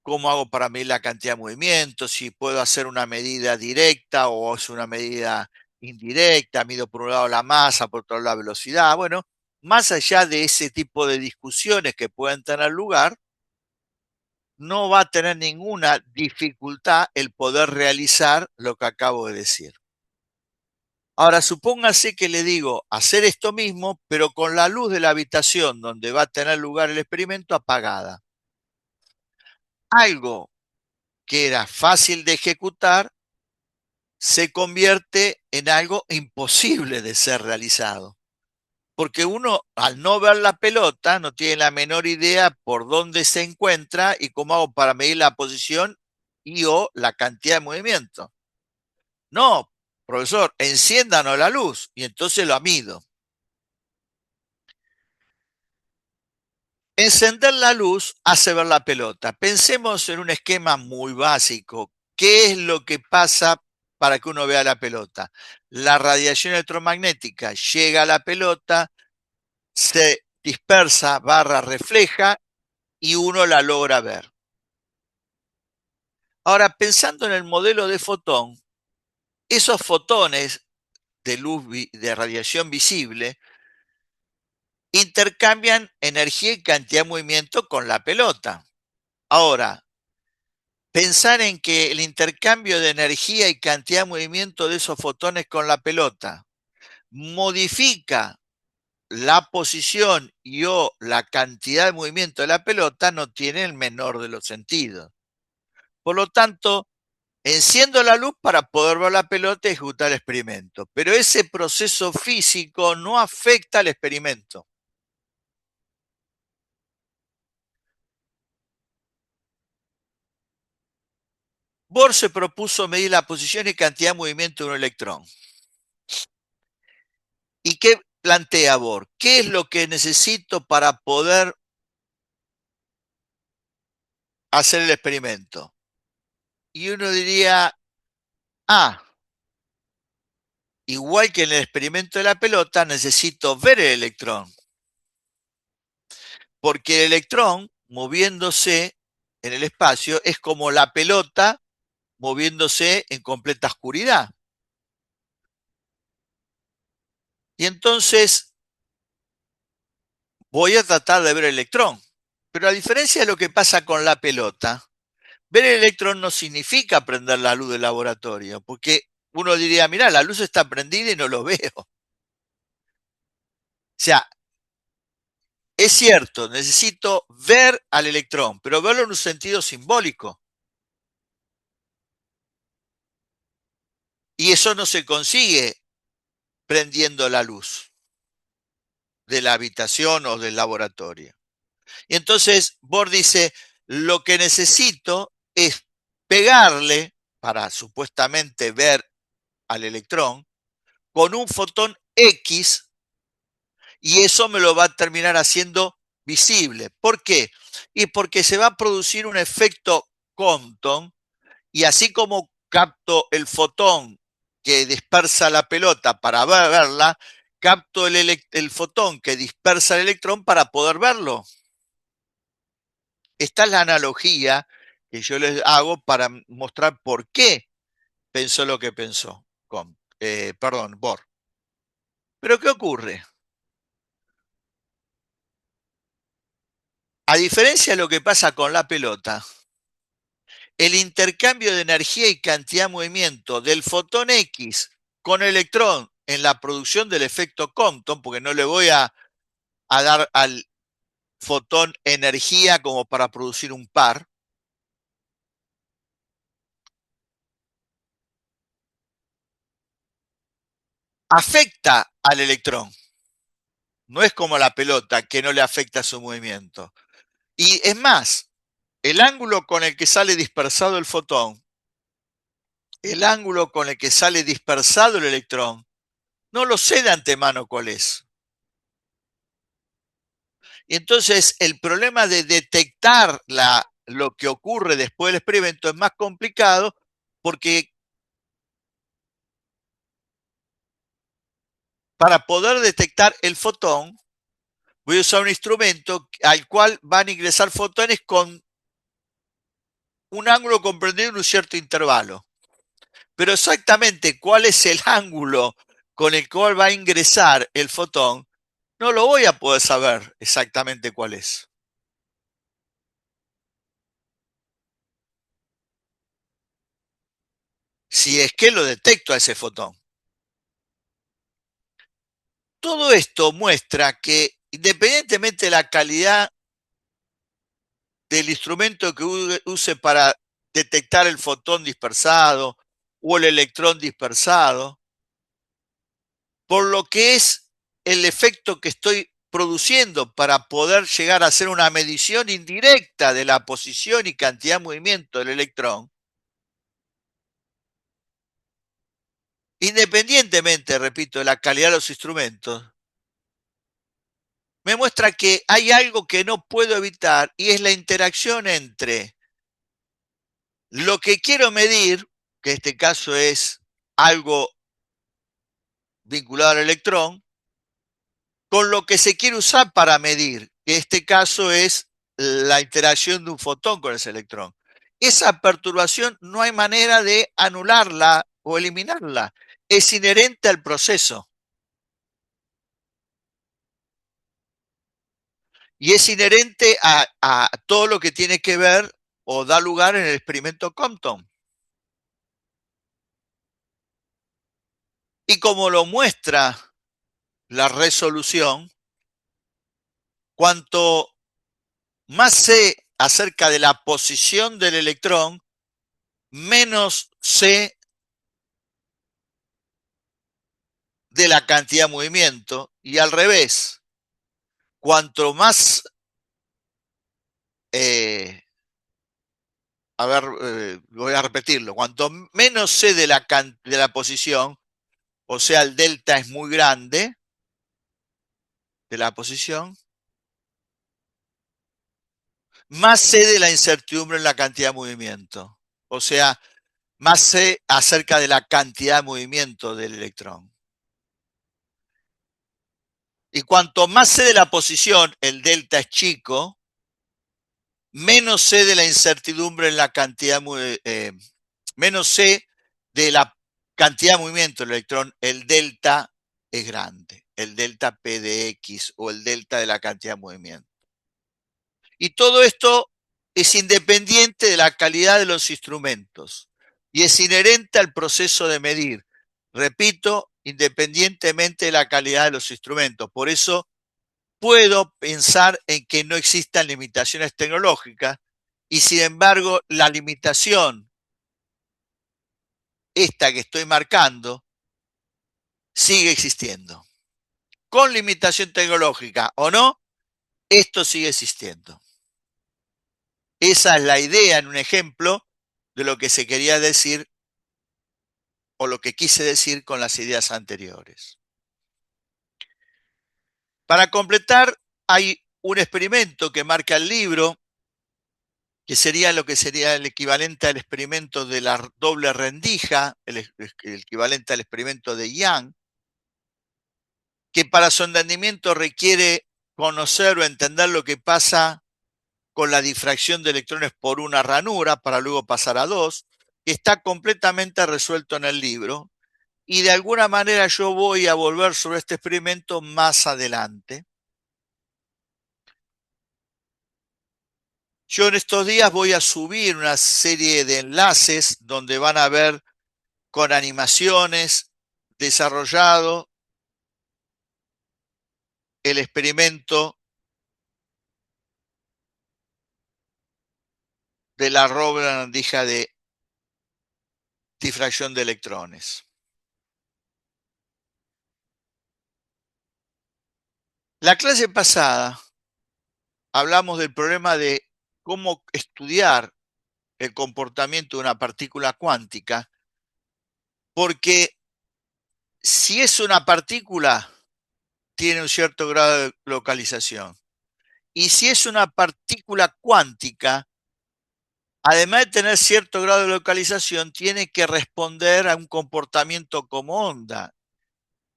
¿Cómo hago para medir la cantidad de movimiento? Si puedo hacer una medida directa o es una medida indirecta, mido por un lado la masa, por otro lado la velocidad. Bueno, más allá de ese tipo de discusiones que puedan tener lugar, no va a tener ninguna dificultad el poder realizar lo que acabo de decir. Ahora, supóngase que le digo hacer esto mismo, pero con la luz de la habitación donde va a tener lugar el experimento apagada. Algo que era fácil de ejecutar se convierte en algo imposible de ser realizado. Porque uno, al no ver la pelota, no tiene la menor idea por dónde se encuentra y cómo hago para medir la posición y o la cantidad de movimiento. No, profesor, enciéndanos la luz y entonces lo mido. Encender la luz hace ver la pelota. Pensemos en un esquema muy básico. ¿Qué es lo que pasa para que uno vea la pelota? La radiación electromagnética llega a la pelota, se dispersa, barra, refleja y uno la logra ver. Ahora, pensando en el modelo de fotón, esos fotones de luz, de radiación visible, intercambian energía y cantidad de movimiento con la pelota. Ahora, pensar en que el intercambio de energía y cantidad de movimiento de esos fotones con la pelota modifica la posición y o la cantidad de movimiento de la pelota no tiene el menor de los sentidos. Por lo tanto, enciendo la luz para poder ver la pelota y ejecutar el experimento. Pero ese proceso físico no afecta al experimento. Bohr se propuso medir la posición y cantidad de movimiento de un electrón. ¿Y qué plantea Bohr? ¿Qué es lo que necesito para poder hacer el experimento? Y uno diría, ah, igual que en el experimento de la pelota, necesito ver el electrón. Porque el electrón, moviéndose en el espacio, es como la pelota moviéndose en completa oscuridad. Y entonces voy a tratar de ver el electrón. Pero a diferencia de lo que pasa con la pelota, Ver el electrón no significa prender la luz del laboratorio, porque uno diría, mira, la luz está prendida y no lo veo. O sea, es cierto, necesito ver al electrón, pero verlo en un sentido simbólico. Y eso no se consigue prendiendo la luz de la habitación o del laboratorio. Y entonces Bohr dice, lo que necesito es pegarle, para supuestamente ver al electrón, con un fotón X, y eso me lo va a terminar haciendo visible. ¿Por qué? Y porque se va a producir un efecto Compton, y así como capto el fotón que dispersa la pelota para verla, capto el fotón que dispersa el electrón para poder verlo. Esta es la analogía que yo les hago para mostrar por qué pensó lo que pensó, Bohr. Pero ¿qué ocurre? A diferencia de lo que pasa con la pelota, el intercambio de energía y cantidad de movimiento del fotón X con el electrón en la producción del efecto Compton, porque no le voy a dar al fotón energía como para producir un par, afecta al electrón. No es como la pelota que no le afecta su movimiento. Y es más, el ángulo con el que sale dispersado el fotón, el ángulo con el que sale dispersado el electrón, no lo sé de antemano cuál es. Y entonces el problema de detectar lo que ocurre después del experimento es más complicado porque para poder detectar el fotón voy a usar un instrumento al cual van a ingresar fotones con un ángulo comprendido en un cierto intervalo. Pero exactamente cuál es el ángulo con el cual va a ingresar el fotón, no lo voy a poder saber exactamente cuál es. Si es que lo detecto a ese fotón. Todo esto muestra que independientemente de la calidad del instrumento que use para detectar el fotón dispersado o el electrón dispersado, por lo que es el efecto que estoy produciendo para poder llegar a hacer una medición indirecta de la posición y cantidad de movimiento del electrón, independientemente, repito, de la calidad de los instrumentos, me muestra que hay algo que no puedo evitar y es la interacción entre lo que quiero medir, que en este caso es algo vinculado al electrón, con lo que se quiere usar para medir, que en este caso es la interacción de un fotón con ese electrón. Esa perturbación no hay manera de anularla o eliminarla. Es inherente al proceso y es inherente a todo lo que tiene que ver o da lugar en el experimento Compton. Y como lo muestra la resolución, cuanto más sé acerca de la posición del electrón, menos sé de la cantidad de movimiento, y al revés, cuanto más, eh, voy a repetirlo, cuanto menos sé de la posición, o sea, el delta es muy grande de la posición, más sé de la incertidumbre en la cantidad de movimiento, o sea, más sé acerca de la cantidad de movimiento del electrón. Y cuanto más sé de la posición, el delta es chico, menos sé de la incertidumbre en la cantidad, menos sé de la cantidad de movimiento del electrón, el delta es grande, el delta P de X o el delta de la cantidad de movimiento. Y todo esto es independiente de la calidad de los instrumentos y es inherente al proceso de medir. Repito, independientemente de la calidad de los instrumentos. Por eso puedo pensar en que no existan limitaciones tecnológicas y sin embargo la limitación, esta que estoy marcando, sigue existiendo. Con limitación tecnológica o no, esto sigue existiendo. Esa es la idea en un ejemplo de lo que se quería decir o lo que quise decir con las ideas anteriores. Para completar, hay un experimento que marca el libro, que sería lo que sería el equivalente al experimento de la doble rendija, el equivalente al experimento de Young, que para su entendimiento requiere conocer o entender lo que pasa con la difracción de electrones por una ranura para luego pasar a dos, que está completamente resuelto en el libro, y de alguna manera yo voy a volver sobre este experimento más adelante. Yo en estos días voy a subir una serie de enlaces donde van a ver con animaciones desarrollado el experimento de la doble rendija de difracción de electrones. La clase pasada hablamos del problema de cómo estudiar el comportamiento de una partícula cuántica, porque si es una partícula, tiene un cierto grado de localización. Y si es una partícula cuántica, además de tener cierto grado de localización, tiene que responder a un comportamiento como onda.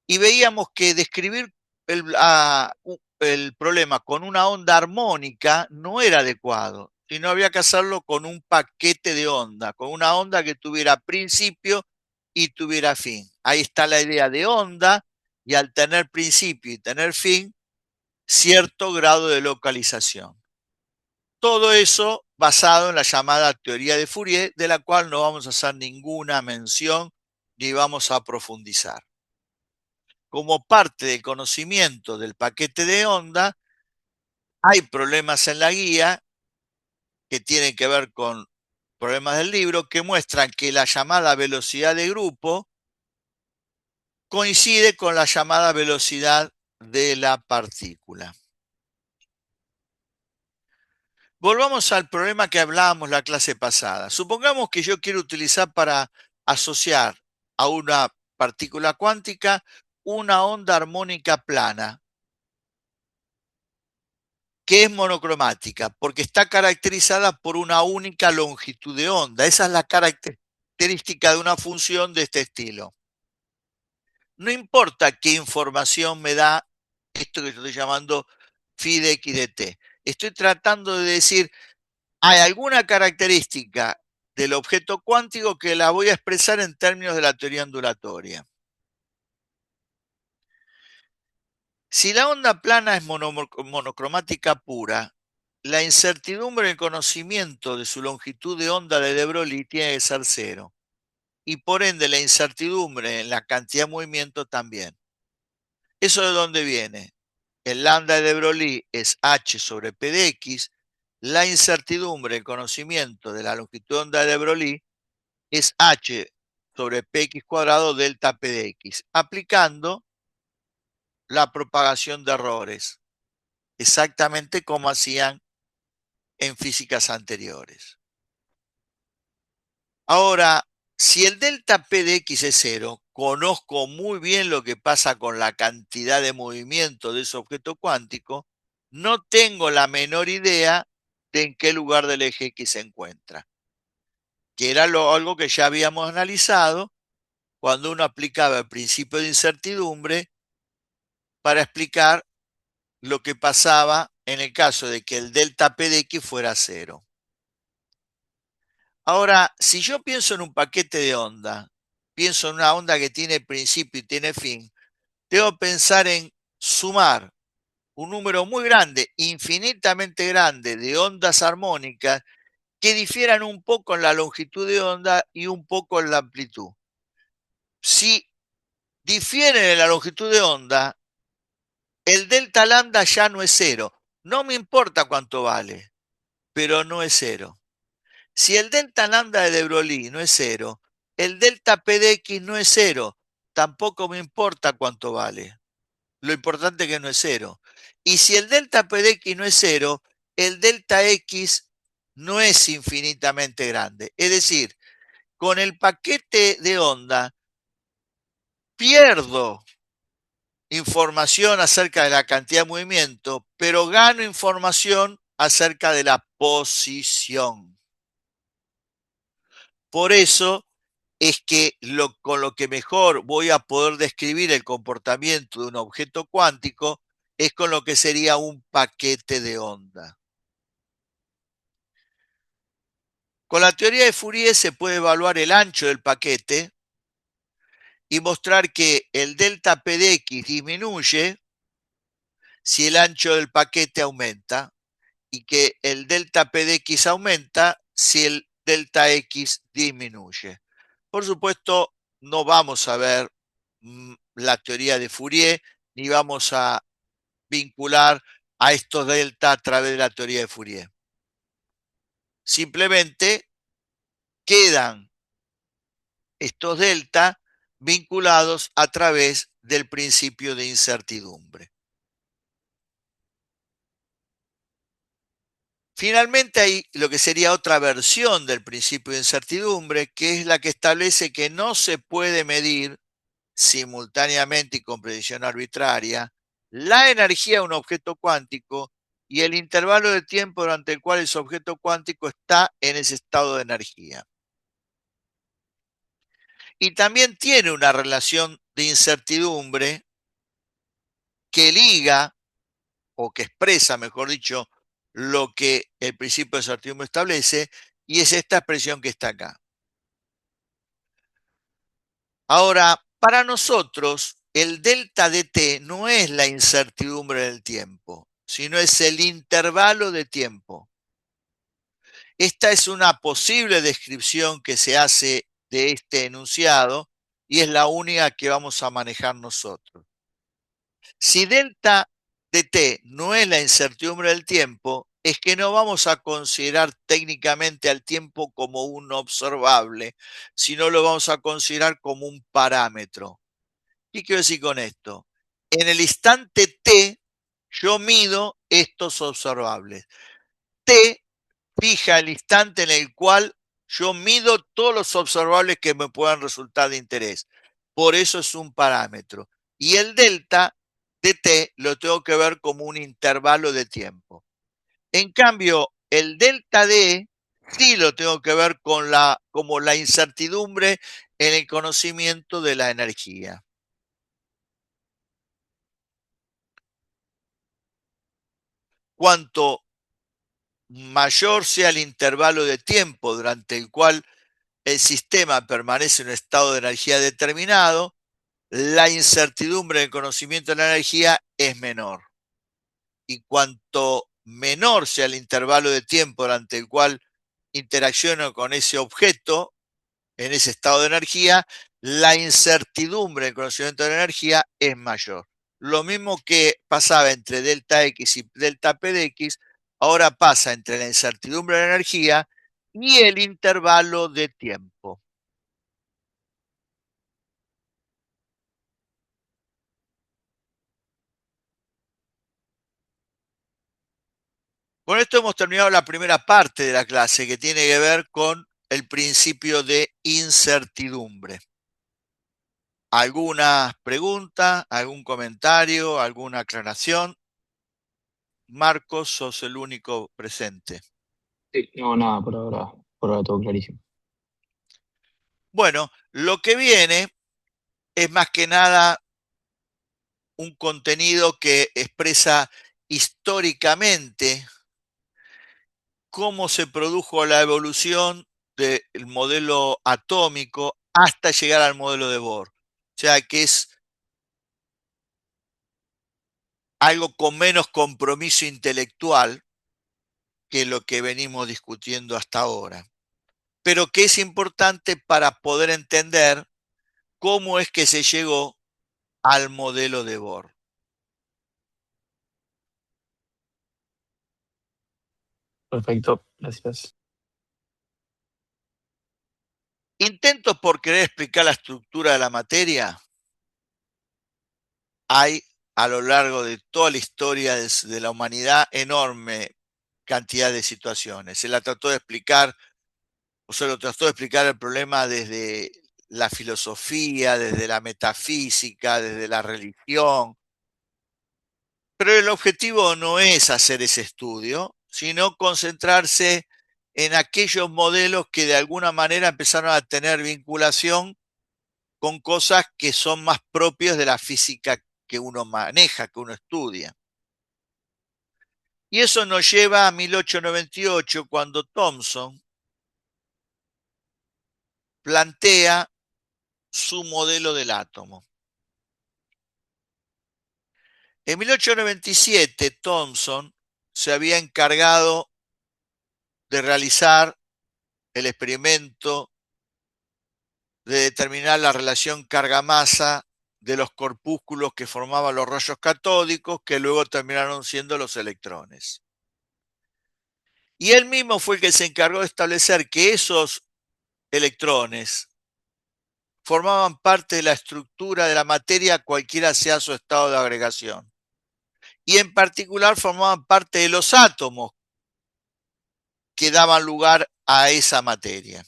Y veíamos que describir el problema con una onda armónica no era adecuado, sino había que hacerlo con un paquete de onda, con una onda que tuviera principio y tuviera fin. Ahí está la idea de onda, y al tener principio y tener fin, cierto grado de localización. Todo eso basado en la llamada teoría de Fourier, de la cual no vamos a hacer ninguna mención ni vamos a profundizar. Como parte del conocimiento del paquete de onda, hay problemas en la guía que tienen que ver con problemas del libro que muestran que la llamada velocidad de grupo coincide con la llamada velocidad de la partícula. Volvamos al problema que hablábamos la clase pasada. Supongamos que yo quiero utilizar para asociar a una partícula cuántica una onda armónica plana, que es monocromática, porque está caracterizada por una única longitud de onda. Esa es la característica de una función de este estilo. No importa qué información me da esto que yo estoy llamando phi de x de t. Estoy tratando de decir, hay alguna característica del objeto cuántico que la voy a expresar en términos de la teoría ondulatoria. Si la onda plana es monocromática pura, la incertidumbre en el conocimiento de su longitud de onda de Broglie tiene que ser cero. Y por ende la incertidumbre en la cantidad de movimiento también. ¿Eso de dónde viene? El lambda de Broglie es h sobre p de x. La incertidumbre en el conocimiento de la longitud de onda de Broglie es h sobre px cuadrado delta p de x, aplicando la propagación de errores, exactamente como hacían en físicas anteriores. Ahora, si el delta p de x es cero, conozco muy bien lo que pasa con la cantidad de movimiento de ese objeto cuántico, no tengo la menor idea de en qué lugar del eje X se encuentra, que era algo que ya habíamos analizado cuando uno aplicaba el principio de incertidumbre para explicar lo que pasaba en el caso de que el delta p de x fuera cero. Ahora, si yo pienso en un paquete de onda, pienso en una onda que tiene principio y tiene fin, debo pensar en sumar un número muy grande, infinitamente grande, de ondas armónicas que difieran un poco en la longitud de onda y un poco en la amplitud. Si difieren en la longitud de onda, el delta lambda ya no es cero. No me importa cuánto vale, pero no es cero. Si el delta lambda de De Broglie no es cero, el delta P de X no es cero. Tampoco me importa cuánto vale. Lo importante es que no es cero. Y si el delta P de X no es cero, el delta X no es infinitamente grande. Es decir, con el paquete de onda pierdo información acerca de la cantidad de movimiento, pero gano información acerca de la posición. Por eso es que con lo que mejor voy a poder describir el comportamiento de un objeto cuántico es con lo que sería un paquete de onda. Con la teoría de Fourier se puede evaluar el ancho del paquete y mostrar que el delta P de X disminuye si el ancho del paquete aumenta y que el delta P de X aumenta si el delta X disminuye. Por supuesto, no vamos a ver la teoría de Fourier ni vamos a vincular a estos delta a través de la teoría de Fourier. Simplemente quedan estos delta vinculados a través del principio de incertidumbre. Finalmente hay lo que sería otra versión del principio de incertidumbre, que es la que establece que no se puede medir simultáneamente y con precisión arbitraria la energía de un objeto cuántico y el intervalo de tiempo durante el cual ese objeto cuántico está en ese estado de energía. Y también tiene una relación de incertidumbre que liga o que expresa, mejor dicho, lo que el principio de incertidumbre establece, y es esta expresión que está acá. Ahora, para nosotros, el delta de t no es la incertidumbre del tiempo, sino es el intervalo de tiempo. Esta es una posible descripción que se hace de este enunciado y es la única que vamos a manejar nosotros. Si delta de t no es la incertidumbre del tiempo, es que no vamos a considerar técnicamente al tiempo como un observable, sino lo vamos a considerar como un parámetro. ¿Qué quiero decir con esto? En el instante t, yo mido estos observables. T fija el instante en el cual yo mido todos los observables que me puedan resultar de interés. Por eso es un parámetro. Y el delta de t lo tengo que ver como un intervalo de tiempo. En cambio, el delta d sí lo tengo que ver como la incertidumbre en el conocimiento de la energía. Cuanto mayor sea el intervalo de tiempo durante el cual el sistema permanece en un estado de energía determinado, la incertidumbre del conocimiento de la energía es menor. Y cuanto menor sea el intervalo de tiempo durante el cual interacciono con ese objeto en ese estado de energía, la incertidumbre del conocimiento de la energía es mayor. Lo mismo que pasaba entre delta X y delta P de X, ahora pasa entre la incertidumbre de la energía y el intervalo de tiempo. Con esto hemos terminado la primera parte de la clase que tiene que ver con el principio de incertidumbre. ¿Alguna pregunta, algún comentario, alguna aclaración? Marcos, sos el único presente. Sí, no, nada, por ahora todo clarísimo. Bueno, lo que viene es más que nada un contenido que expresa históricamente cómo se produjo la evolución del modelo atómico hasta llegar al modelo de Bohr. O sea, que es algo con menos compromiso intelectual que lo que venimos discutiendo hasta ahora, pero que es importante para poder entender cómo es que se llegó al modelo de Bohr. Perfecto, gracias. Intentos por querer explicar la estructura de la materia hay a lo largo de toda la historia de la humanidad enorme cantidad de situaciones. Se la trató de explicar, o se lo trató de explicar el problema desde la filosofía, desde la metafísica, desde la religión, pero el objetivo no es hacer ese estudio, sino concentrarse en aquellos modelos que de alguna manera empezaron a tener vinculación con cosas que son más propias de la física que uno maneja, que uno estudia. Y eso nos lleva a 1898, cuando Thomson plantea su modelo del átomo. En 1897, Thomson se había encargado de realizar el experimento de determinar la relación carga-masa de los corpúsculos que formaban los rayos catódicos, que luego terminaron siendo los electrones. Y él mismo fue el que se encargó de establecer que esos electrones formaban parte de la estructura de la materia, cualquiera sea su estado de agregación. Y en particular formaban parte de los átomos que daban lugar a esa materia.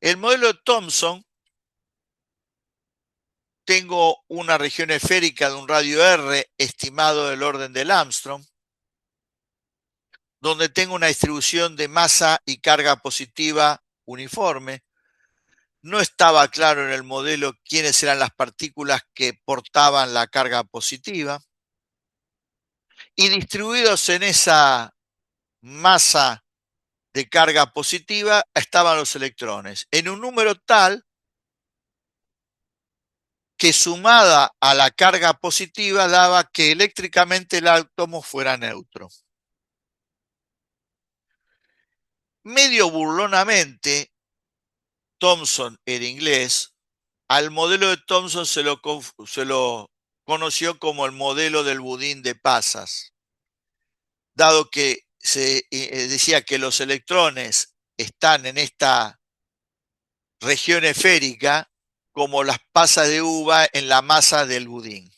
El modelo de Thomson, tengo una región esférica de un radio R estimado del orden del Armstrong, donde tengo una distribución de masa y carga positiva uniforme. No estaba claro en el modelo quiénes eran las partículas que portaban la carga positiva. Y distribuidos en esa masa de carga positiva estaban los electrones, en un número tal que sumada a la carga positiva daba que eléctricamente el átomo fuera neutro. Medio burlonamente, Thomson era inglés, al modelo de Thomson se lo conoció como el modelo del budín de pasas, dado que se decía que los electrones están en esta región esférica como las pasas de uva en la masa del budín.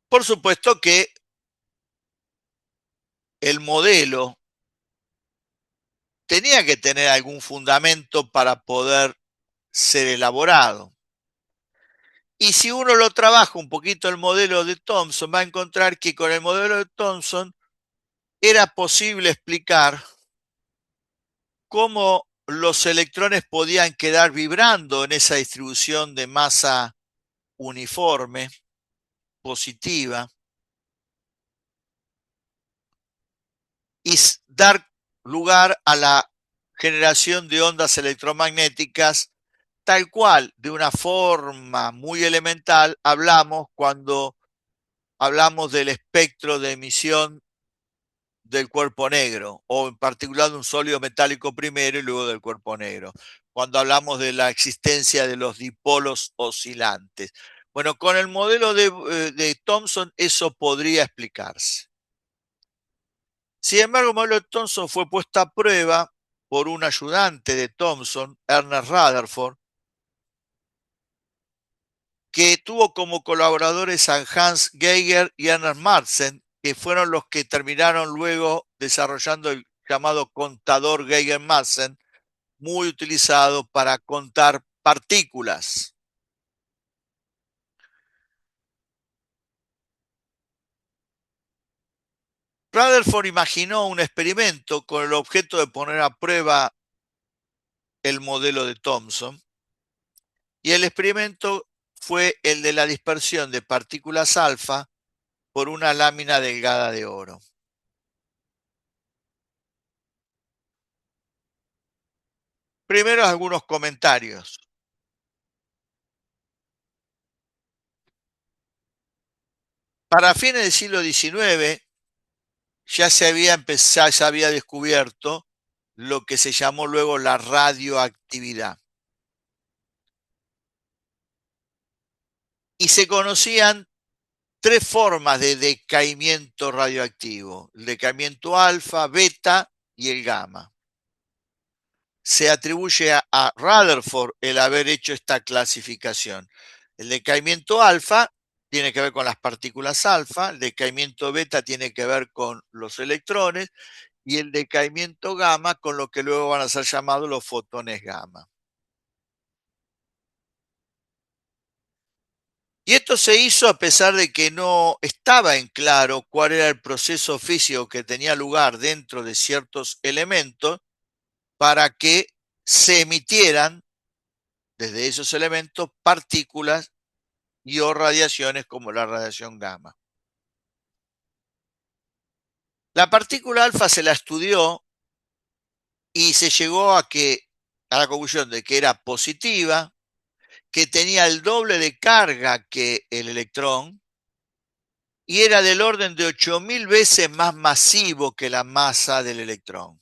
Por supuesto que el modelo tenía que tener algún fundamento para poder ser elaborado. Y si uno lo trabaja un poquito el modelo de Thomson, va a encontrar que con el modelo de Thomson era posible explicar cómo los electrones podían quedar vibrando en esa distribución de masa uniforme, positiva, y dar lugar a la generación de ondas electromagnéticas tal cual, de una forma muy elemental, hablamos cuando hablamos del espectro de emisión del cuerpo negro, o en particular de un sólido metálico primero y luego del cuerpo negro, cuando hablamos de la existencia de los dipolos oscilantes. Bueno, con el modelo de Thomson eso podría explicarse. Sin embargo, el modelo de Thomson fue puesto a prueba por un ayudante de Thomson, Ernest Rutherford, que tuvo como colaboradores a Hans Geiger y Ernest Madsen, que fueron los que terminaron luego desarrollando el llamado contador Geiger-Madsen, muy utilizado para contar partículas. Rutherford imaginó un experimento con el objeto de poner a prueba el modelo de Thomson, y el experimento fue el de la dispersión de partículas alfa por una lámina delgada de oro. Primero algunos comentarios. Para fines del siglo XIX ya se había descubierto lo que se llamó luego la radioactividad. Y se conocían tres formas de decaimiento radioactivo: el decaimiento alfa, beta y el gamma. Se atribuye a Rutherford el haber hecho esta clasificación. El decaimiento alfa tiene que ver con las partículas alfa, el decaimiento beta tiene que ver con los electrones y el decaimiento gamma con lo que luego van a ser llamados los fotones gamma. Y esto se hizo a pesar de que no estaba en claro cuál era el proceso físico que tenía lugar dentro de ciertos elementos para que se emitieran desde esos elementos partículas y o radiaciones como la radiación gamma. La partícula alfa se la estudió y se llegó a la conclusión de que era positiva, que tenía el doble de carga que el electrón y era del orden de 8000 veces más masivo que la masa del electrón.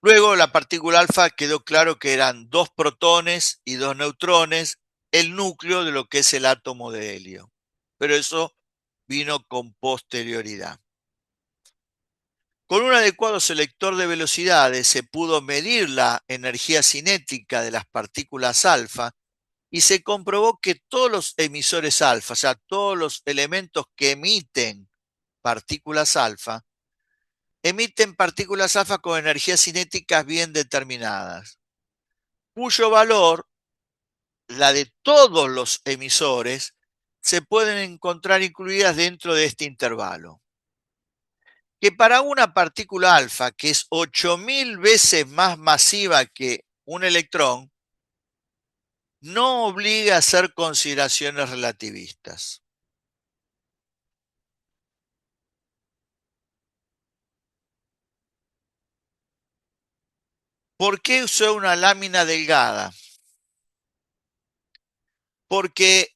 Luego la partícula alfa quedó claro que eran 2 protones y 2 neutrones, el núcleo de lo que es el átomo de helio. Pero eso vino con posterioridad. Con un adecuado selector de velocidades se pudo medir la energía cinética de las partículas alfa y se comprobó que todos los emisores alfa, o sea, todos los elementos que emiten partículas alfa con energías cinéticas bien determinadas, cuyo valor, la de todos los emisores, se pueden encontrar incluidas dentro de este intervalo. Que para una partícula alfa, que es 8000 veces más masiva que un electrón, no obliga a hacer consideraciones relativistas. ¿Por qué usó una lámina delgada? Porque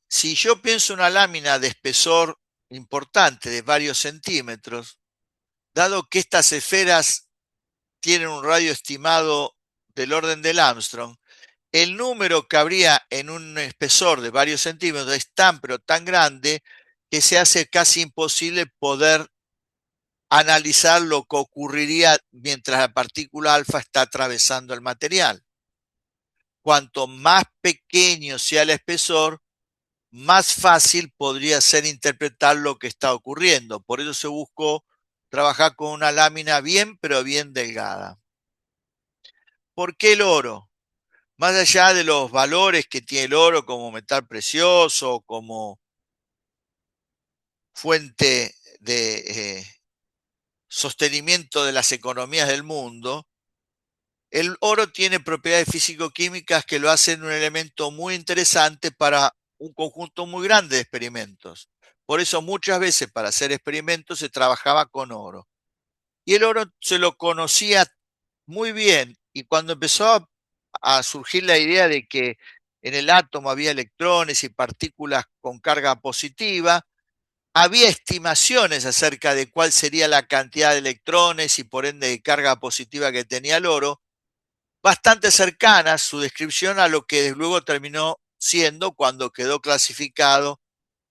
si yo pienso una lámina de espesor importante, de varios centímetros, dado que estas esferas tienen un radio estimado del orden del Armstrong, el número que habría en un espesor de varios centímetros es tan pero tan grande que se hace casi imposible poder analizar lo que ocurriría mientras la partícula alfa está atravesando el material. Cuanto más pequeño sea el espesor, más fácil podría ser interpretar lo que está ocurriendo. Por eso se buscó trabajar con una lámina bien, pero bien delgada. ¿Por qué el oro? Más allá de los valores que tiene el oro como metal precioso, como fuente de sostenimiento de las economías del mundo, el oro tiene propiedades físico-químicas que lo hacen un elemento muy interesante para un conjunto muy grande de experimentos. Por eso muchas veces para hacer experimentos se trabajaba con oro. Y el oro se lo conocía muy bien y cuando empezó a surgir la idea de que en el átomo había electrones y partículas con carga positiva, había estimaciones acerca de cuál sería la cantidad de electrones y por ende de carga positiva que tenía el oro, bastante cercanas su descripción a lo que luego terminó siendo cuando quedó clasificado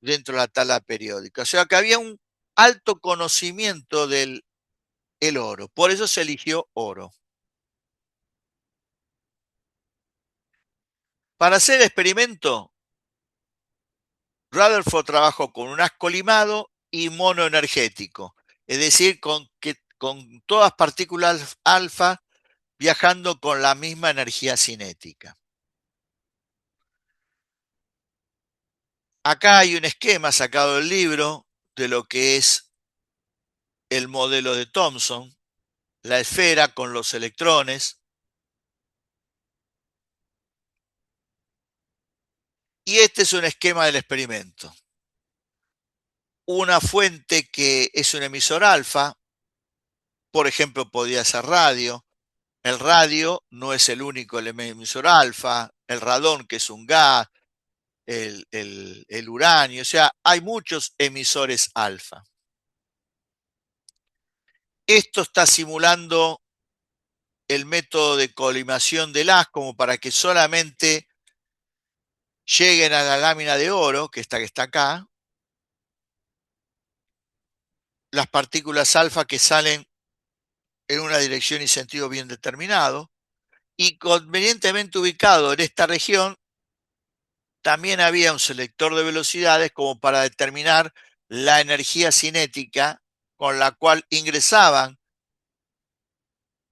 dentro de la tabla periódica. O sea que había un alto conocimiento del el oro, por eso se eligió oro. Para hacer el experimento, Rutherford trabajó con un haz colimado y monoenergético, es decir, con todas partículas alfa viajando con la misma energía cinética. Acá hay un esquema sacado del libro de lo que es el modelo de Thomson, la esfera con los electrones, y este es un esquema del experimento. Una fuente que es un emisor alfa, por ejemplo, podría ser radio. El radio no es el único emisor alfa, el radón, que es un gas, el uranio, o sea, hay muchos emisores alfa. Esto está simulando el método de colimación del haz como para que solamente lleguen a la lámina de oro, que está acá, las partículas alfa que salen en una dirección y sentido bien determinado, y convenientemente ubicado en esta región, también había un selector de velocidades como para determinar la energía cinética con la cual ingresaban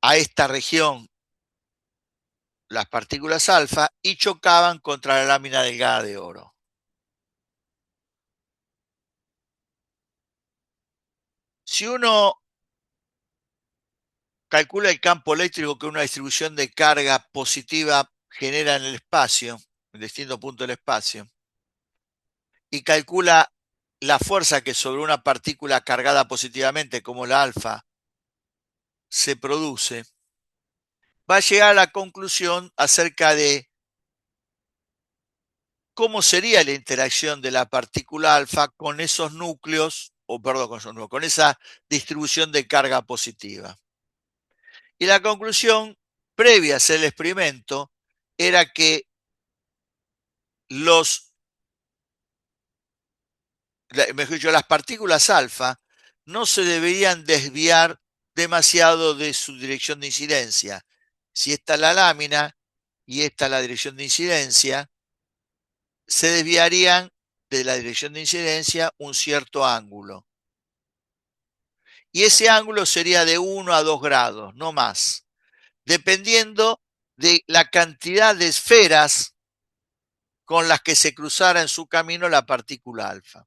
a esta región las partículas alfa y chocaban contra la lámina delgada de oro. Si uno calcula el campo eléctrico que una distribución de carga positiva genera en el espacio, en distintos puntos del espacio, y calcula la fuerza que sobre una partícula cargada positivamente, como la alfa, se produce, va a llegar a la conclusión acerca de cómo sería la interacción de la partícula alfa con esos núcleos, o perdón, con esa distribución de carga positiva. Y la conclusión previa a hacer el experimento era que mejor dicho, las partículas alfa no se deberían desviar demasiado de su dirección de incidencia. Si esta es la lámina y esta es la dirección de incidencia, se desviarían de la dirección de incidencia un cierto ángulo. Y ese ángulo sería de 1 a 2 grados, no más, dependiendo de la cantidad de esferas con las que se cruzara en su camino la partícula alfa.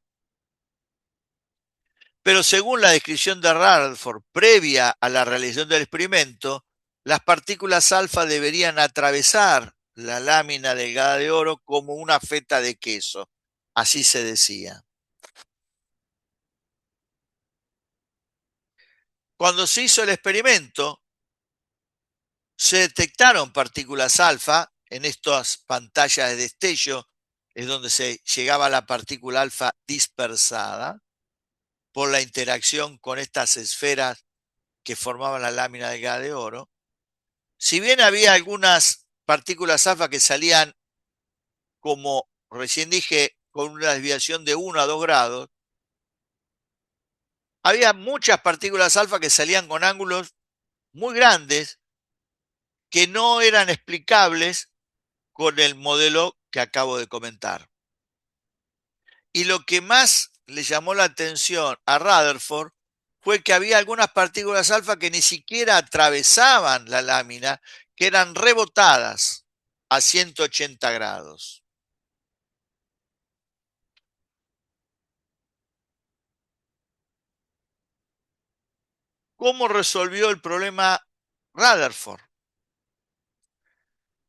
Pero según la descripción de Rutherford previa a la realización del experimento, las partículas alfa deberían atravesar la lámina delgada de oro como una feta de queso. Así se decía. Cuando se hizo el experimento, se detectaron partículas alfa en estas pantallas de destello, es donde se llegaba a la partícula alfa dispersada por la interacción con estas esferas que formaban la lámina delgada de oro. Si bien había algunas partículas alfa que salían, como recién dije, con una desviación de 1 a 2 grados, había muchas partículas alfa que salían con ángulos muy grandes que no eran explicables con el modelo que acabo de comentar. Y lo que más le llamó la atención a Rutherford fue que había algunas partículas alfa que ni siquiera atravesaban la lámina, que eran rebotadas a 180 grados. ¿Cómo resolvió el problema Rutherford?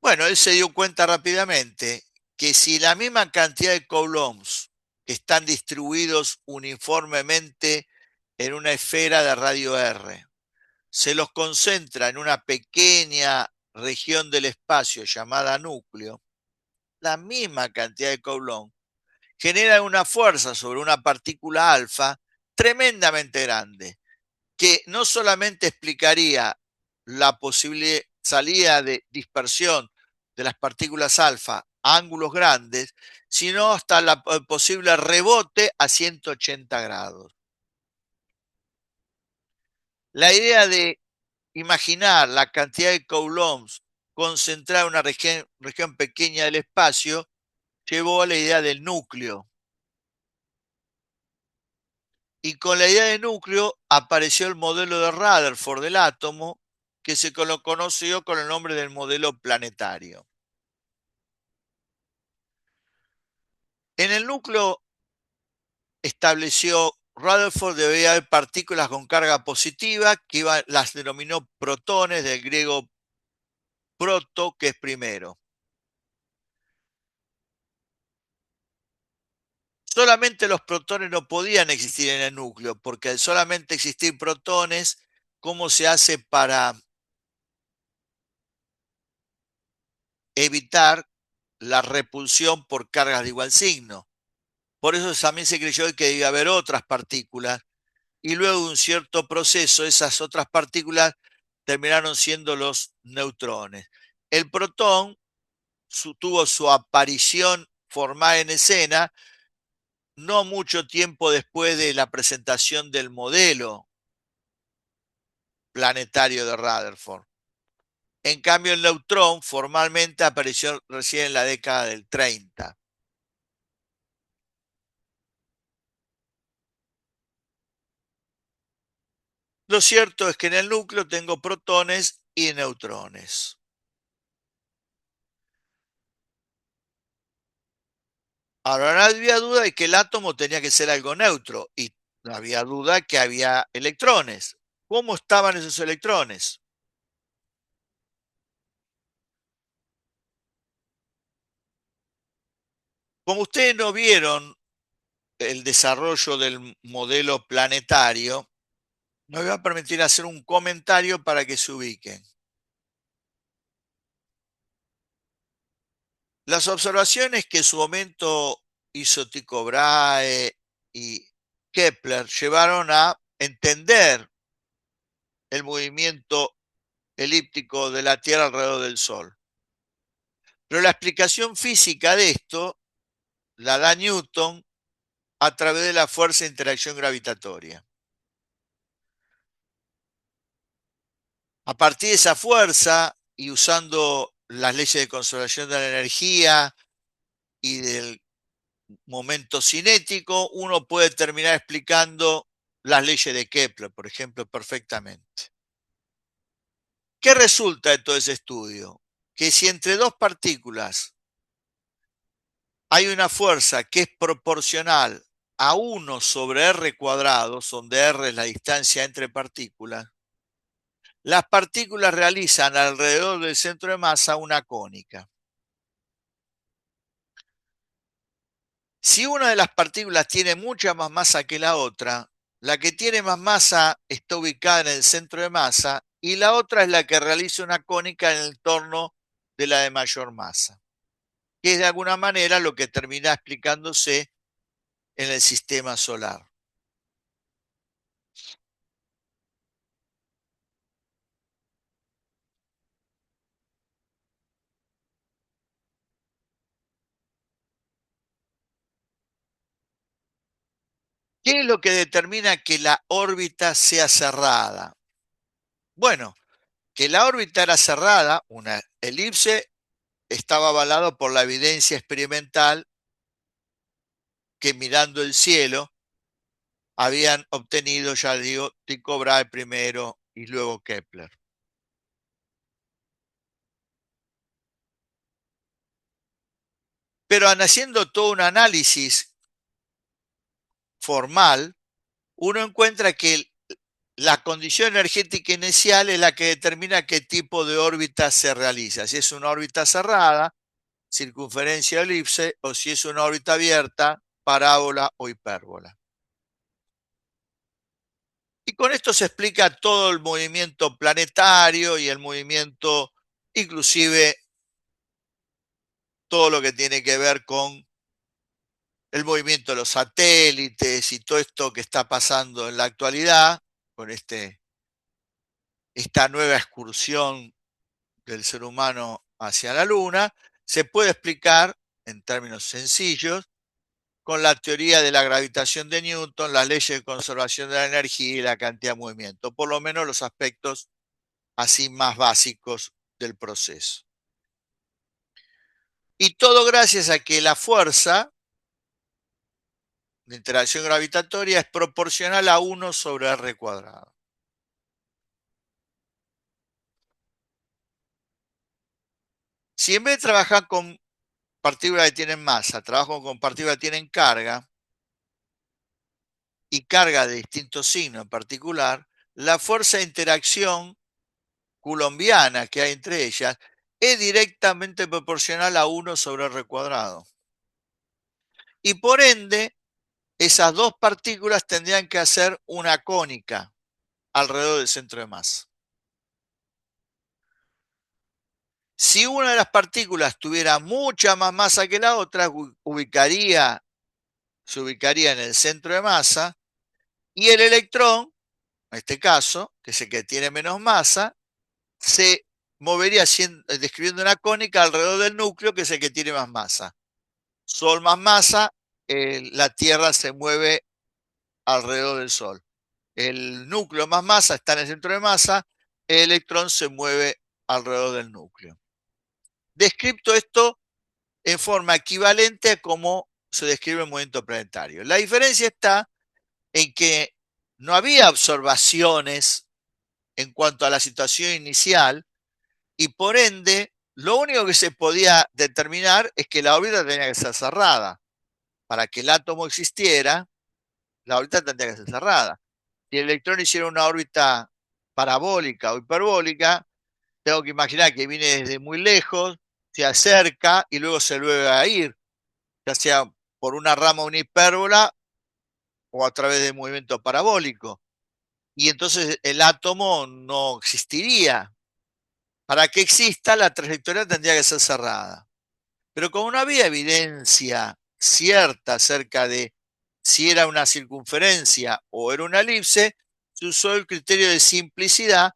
Bueno, él se dio cuenta rápidamente que si la misma cantidad de coulombs están distribuidos uniformemente en una esfera de radio R, se los concentra en una pequeña región del espacio llamada núcleo, la misma cantidad de Coulomb genera una fuerza sobre una partícula alfa tremendamente grande, que no solamente explicaría la posible salida de dispersión de las partículas alfa a ángulos grandes, sino hasta el posible rebote a 180 grados. La idea de imaginar la cantidad de coulombs concentrada en una región pequeña del espacio llevó a la idea del núcleo. Y con la idea de núcleo apareció el modelo de Rutherford del átomo, que se lo conoció con el nombre del modelo planetario. En el núcleo estableció Rutherford debería haber partículas con carga positiva, que las denominó protones, del griego proto, que es primero. Solamente los protones no podían existir en el núcleo, porque al solamente existir protones, ¿cómo se hace para evitar la repulsión por cargas de igual signo. Por eso también se creyó que debía haber otras partículas y luego de un cierto proceso esas otras partículas terminaron siendo los neutrones. El protón tuvo su aparición formal en escena no mucho tiempo después de la presentación del modelo planetario de Rutherford. En cambio, el neutrón formalmente apareció recién en la década del 30. Lo cierto es que en el núcleo tengo protones y neutrones. Ahora no había duda de que el átomo tenía que ser algo neutro y no había duda que había electrones. ¿Cómo estaban esos electrones? Como ustedes no vieron el desarrollo del modelo planetario, me voy a permitir hacer un comentario para que se ubiquen. Las observaciones que en su momento hizo Tycho Brahe y Kepler llevaron a entender el movimiento elíptico de la Tierra alrededor del Sol. Pero la explicación física de esto la da Newton a través de la fuerza de interacción gravitatoria. A partir de esa fuerza y usando las leyes de conservación de la energía y del momento cinético, uno puede terminar explicando las leyes de Kepler, por ejemplo, perfectamente. ¿Qué resulta de todo ese estudio? Que si entre dos partículas hay una fuerza que es proporcional a 1 sobre r cuadrado, donde r es la distancia entre partículas, las partículas realizan alrededor del centro de masa una cónica. Si una de las partículas tiene mucha más masa que la otra, la que tiene más masa está ubicada en el centro de masa y la otra es la que realiza una cónica en el torno de la de mayor masa, que es de alguna manera lo que termina explicándose en el sistema solar. ¿Qué es lo que determina que la órbita sea cerrada? Bueno, que la órbita era cerrada, una elipse, estaba avalado por la evidencia experimental que mirando el cielo habían obtenido, ya digo, Tycho Brahe primero y luego Kepler. Pero haciendo todo un análisis formal, uno encuentra que la condición energética inicial es la que determina qué tipo de órbita se realiza. Si es una órbita cerrada, circunferencia elipse, o si es una órbita abierta, parábola o hipérbola. Y con esto se explica todo el movimiento planetario y el movimiento, inclusive todo lo que tiene que ver con el movimiento de los satélites y todo esto que está pasando en la actualidad, con esta nueva excursión del ser humano hacia la Luna, se puede explicar en términos sencillos con la teoría de la gravitación de Newton, las leyes de conservación de la energía y la cantidad de movimiento, por lo menos los aspectos así más básicos del proceso. Y todo gracias a que la fuerza de interacción gravitatoria es proporcional a 1 sobre r cuadrado. Si en vez de trabajar con partículas que tienen masa, trabajo con partículas que tienen carga, y carga de distintos signos en particular, la fuerza de interacción coulombiana que hay entre ellas es directamente proporcional a 1 sobre r cuadrado. Y por ende, esas dos partículas tendrían que hacer una cónica alrededor del centro de masa. Si una de las partículas tuviera mucha más masa que la otra, se ubicaría en el centro de masa, y el electrón, en este caso, que es el que tiene menos masa, se movería describiendo una cónica alrededor del núcleo, que es el que tiene más masa. Sol más masa, la Tierra se mueve alrededor del Sol. El núcleo más masa está en el centro de masa, el electrón se mueve alrededor del núcleo. Descripto esto en forma equivalente a cómo se describe el movimiento planetario. La diferencia está en que no había observaciones en cuanto a la situación inicial y por ende lo único que se podía determinar es que la órbita tenía que ser cerrada. Para que el átomo existiera, la órbita tendría que ser cerrada. Si el electrón hiciera una órbita parabólica o hiperbólica, tengo que imaginar que viene desde muy lejos, se acerca y luego se vuelve a ir, ya sea por una rama o una hipérbola o a través del movimiento parabólico. Y entonces el átomo no existiría. Para que exista, la trayectoria tendría que ser cerrada. Pero como no había evidencia cierta acerca de si era una circunferencia o era una elipse, se usó el criterio de simplicidad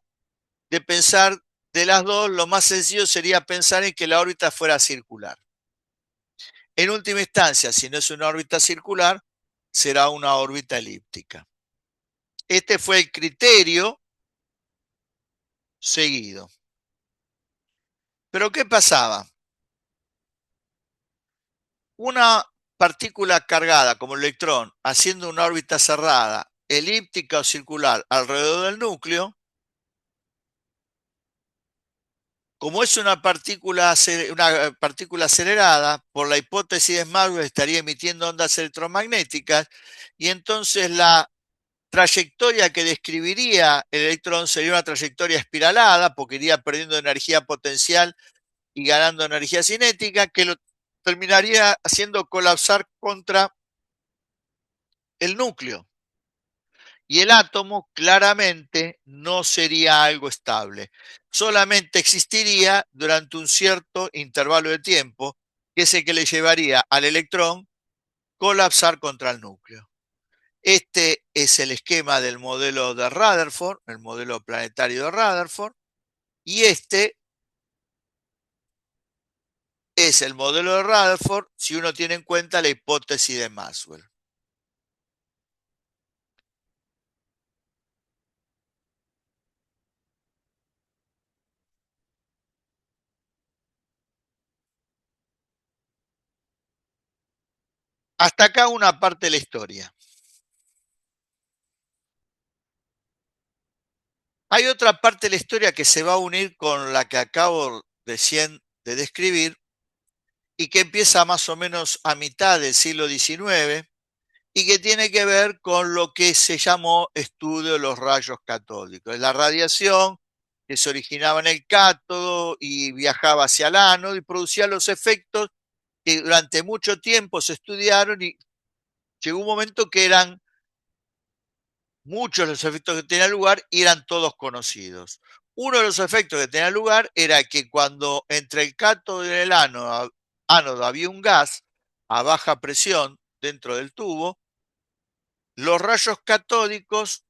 de pensar de las dos, lo más sencillo sería pensar en que la órbita fuera circular. En última instancia, si no es una órbita circular, será una órbita elíptica. Este fue el criterio seguido. Pero ¿qué pasaba? Una partícula cargada como el electrón haciendo una órbita cerrada, elíptica o circular alrededor del núcleo, como es una partícula acelerada, por la hipótesis de Maxwell estaría emitiendo ondas electromagnéticas y entonces la trayectoria que describiría el electrón sería una trayectoria espiralada porque iría perdiendo energía potencial y ganando energía cinética que lo terminaría haciendo colapsar contra el núcleo. Y el átomo claramente no sería algo estable, solamente existiría durante un cierto intervalo de tiempo, que es el que le llevaría al electrón colapsar contra el núcleo. Este es el esquema del modelo de Rutherford, el modelo planetario de Rutherford, y este es el modelo de Rutherford si uno tiene en cuenta la hipótesis de Maxwell. Hasta acá una parte de la historia. Hay otra parte de la historia que se va a unir con la que acabo recién de describir y que empieza más o menos a mitad del siglo XIX y que tiene que ver con lo que se llamó estudio de los rayos catódicos. Es la radiación que se originaba en el cátodo y viajaba hacia el ánodo y producía los efectos que durante mucho tiempo se estudiaron y llegó un momento que eran muchos los efectos que tenían lugar y eran todos conocidos. Uno de los efectos que tenía lugar era que cuando entre el cátodo y el ánodo había un gas a baja presión dentro del tubo, los rayos catódicos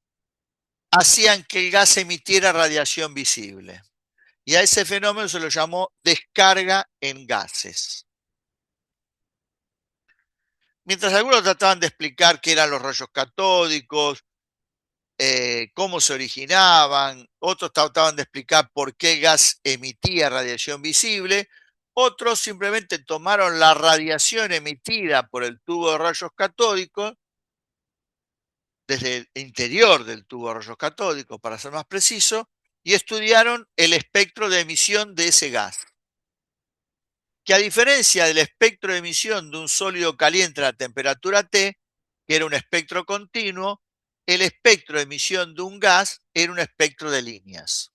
hacían que el gas emitiera radiación visible. Y a ese fenómeno se lo llamó descarga en gases. Mientras algunos trataban de explicar qué eran los rayos catódicos, cómo se originaban, otros trataban de explicar por qué el gas emitía radiación visible, otros simplemente tomaron la radiación emitida por el tubo de rayos catódicos, desde el interior del tubo de rayos catódicos, para ser más preciso, y estudiaron el espectro de emisión de ese gas. Que a diferencia del espectro de emisión de un sólido caliente a la temperatura T, que era un espectro continuo, el espectro de emisión de un gas era un espectro de líneas.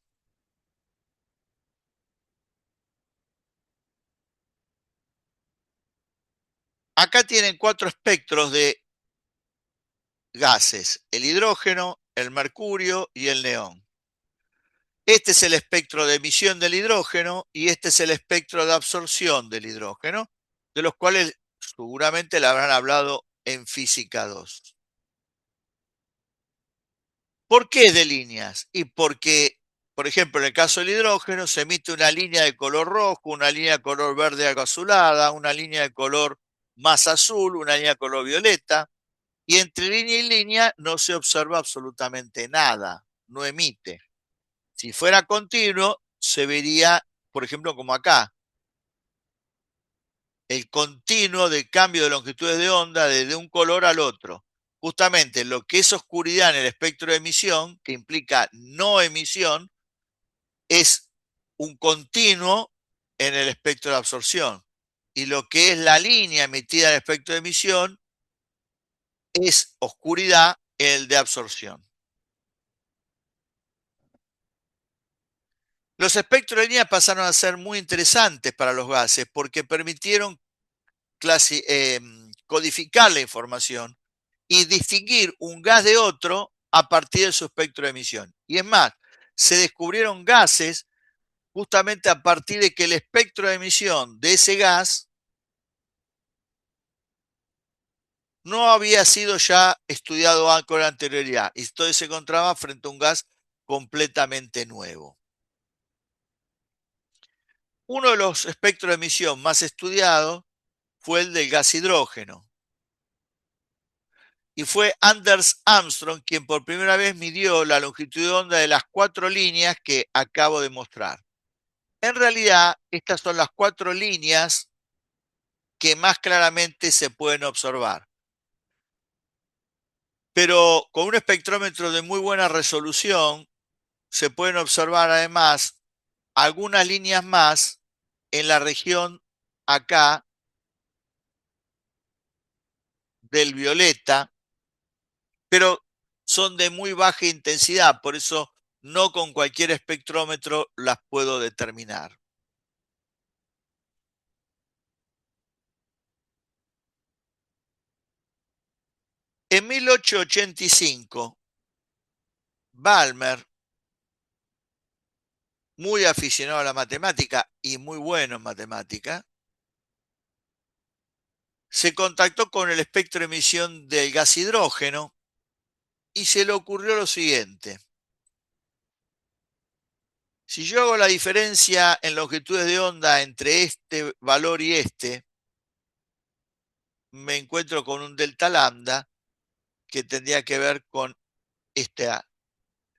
Acá tienen 4 espectros de gases: el hidrógeno, el mercurio y el neón. Este es el espectro de emisión del hidrógeno y este es el espectro de absorción del hidrógeno, de los cuales seguramente le habrán hablado en física 2. ¿Por qué de líneas? Y porque, por ejemplo, en el caso del hidrógeno se emite una línea de color rojo, una línea de color verde algo azulada, una línea de color más azul, una línea de color violeta, y entre línea y línea no se observa absolutamente nada, no emite. Si fuera continuo, se vería, por ejemplo, como acá, el continuo de cambio de longitudes de onda desde un color al otro. Justamente lo que es oscuridad en el espectro de emisión, que implica no emisión, es un continuo en el espectro de absorción. Y lo que es la línea emitida en el espectro de emisión es oscuridad en el de absorción. Los espectros de línea pasaron a ser muy interesantes para los gases porque permitieron codificar la información y distinguir un gas de otro a partir de su espectro de emisión. Y es más, se descubrieron gases justamente a partir de que el espectro de emisión de ese gas no había sido ya estudiado con anterioridad y entonces se encontraba frente a un gas completamente nuevo. Uno de los espectros de emisión más estudiados fue el del gas hidrógeno. Y fue Anders Armstrong quien por primera vez midió la longitud de onda de las 4 líneas que acabo de mostrar. En realidad, estas son las 4 líneas que más claramente se pueden observar. Pero con un espectrómetro de muy buena resolución, se pueden observar además algunas líneas más en la región acá del violeta, pero son de muy baja intensidad, por eso no con cualquier espectrómetro las puedo determinar. En 1885, Balmer, muy aficionado a la matemática y muy bueno en matemática, se contactó con el espectro de emisión del gas hidrógeno y se le ocurrió lo siguiente. Si yo hago la diferencia en longitudes de onda entre este valor y este, me encuentro con un delta lambda que tendría que ver con esta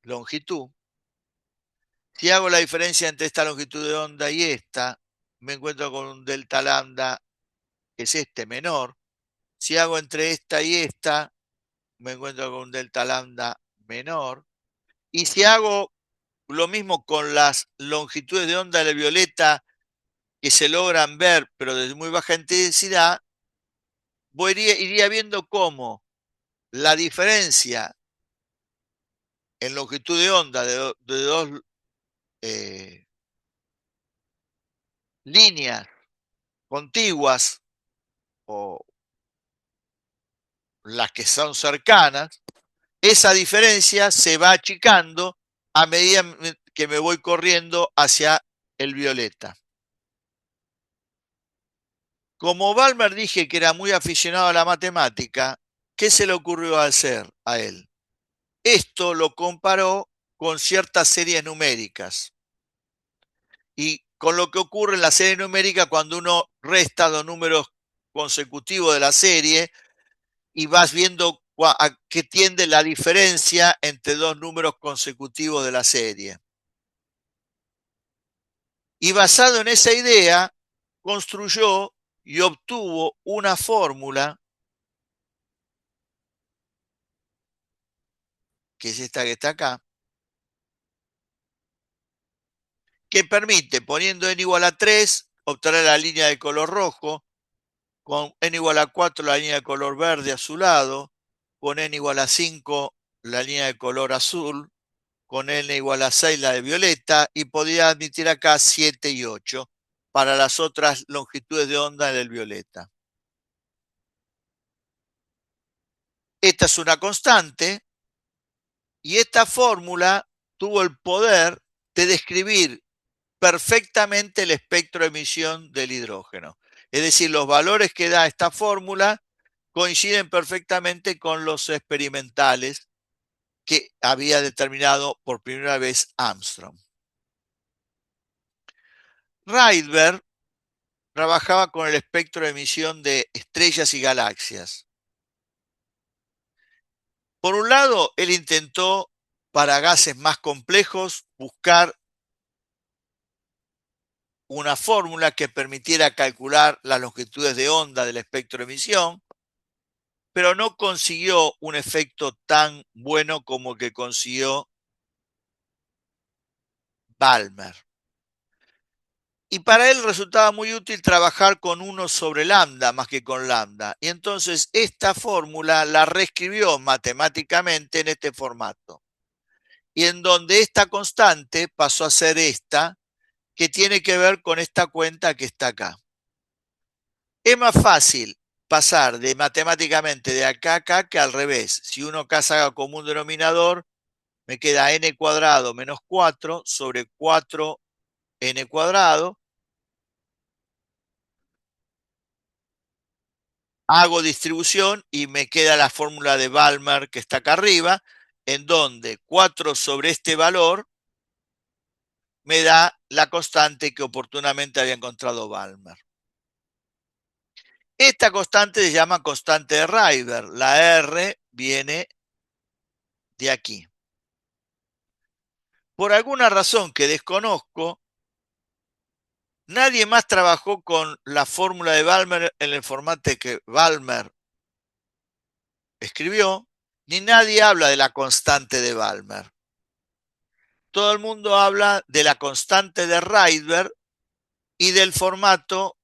longitud. Si hago la diferencia entre esta longitud de onda y esta, me encuentro con un delta lambda, que es este menor. Si hago entre esta y esta, me encuentro con un delta lambda menor. Y si hago lo mismo con las longitudes de onda del violeta que se logran ver, pero de muy baja intensidad, iría viendo cómo la diferencia en longitud de onda de dos líneas contiguas o las que son cercanas, esa diferencia se va achicando a medida que me voy corriendo hacia el violeta. Como Balmer dije que era muy aficionado a la matemática, ¿qué se le ocurrió hacer a él? Esto lo comparó con ciertas series numéricas. Y con lo que ocurre en la serie numérica cuando uno resta los números consecutivos de la serie y vas viendo a qué tiende la diferencia entre dos números consecutivos de la serie. Y basado en esa idea, construyó y obtuvo una fórmula, que es esta que está acá, que permite, poniendo n igual a 3, obtener la línea de color rojo, con n igual a 4 la línea de color verde azulado, con n igual a 5 la línea de color azul, con n igual a 6 la de violeta, y podría admitir acá 7 y 8 para las otras longitudes de onda del violeta. Esta es una constante y esta fórmula tuvo el poder de describir perfectamente el espectro de emisión del hidrógeno. Es decir, los valores que da esta fórmula coinciden perfectamente con los experimentales que había determinado por primera vez Armstrong. Rydberg trabajaba con el espectro de emisión de estrellas y galaxias. Por un lado, él intentó, para gases más complejos, buscar una fórmula que permitiera calcular las longitudes de onda del espectro de emisión, pero no consiguió un efecto tan bueno como el que consiguió Balmer. Y para él resultaba muy útil trabajar con 1 sobre lambda más que con lambda. Y entonces esta fórmula la reescribió matemáticamente en este formato. Y en donde esta constante pasó a ser esta, que tiene que ver con esta cuenta que está acá. Es más fácil pasar de matemáticamente de acá a acá que al revés. Si uno acá saca como un denominador, me queda n cuadrado menos 4 sobre 4n cuadrado. Hago distribución y me queda la fórmula de Balmer que está acá arriba, en donde 4 sobre este valor me da la constante que oportunamente había encontrado Balmer. Esta constante se llama constante de Rydberg. La R viene de aquí. Por alguna razón que desconozco, nadie más trabajó con la fórmula de Balmer en el formato que Balmer escribió, ni nadie habla de la constante de Balmer. Todo el mundo habla de la constante de Rydberg y del formato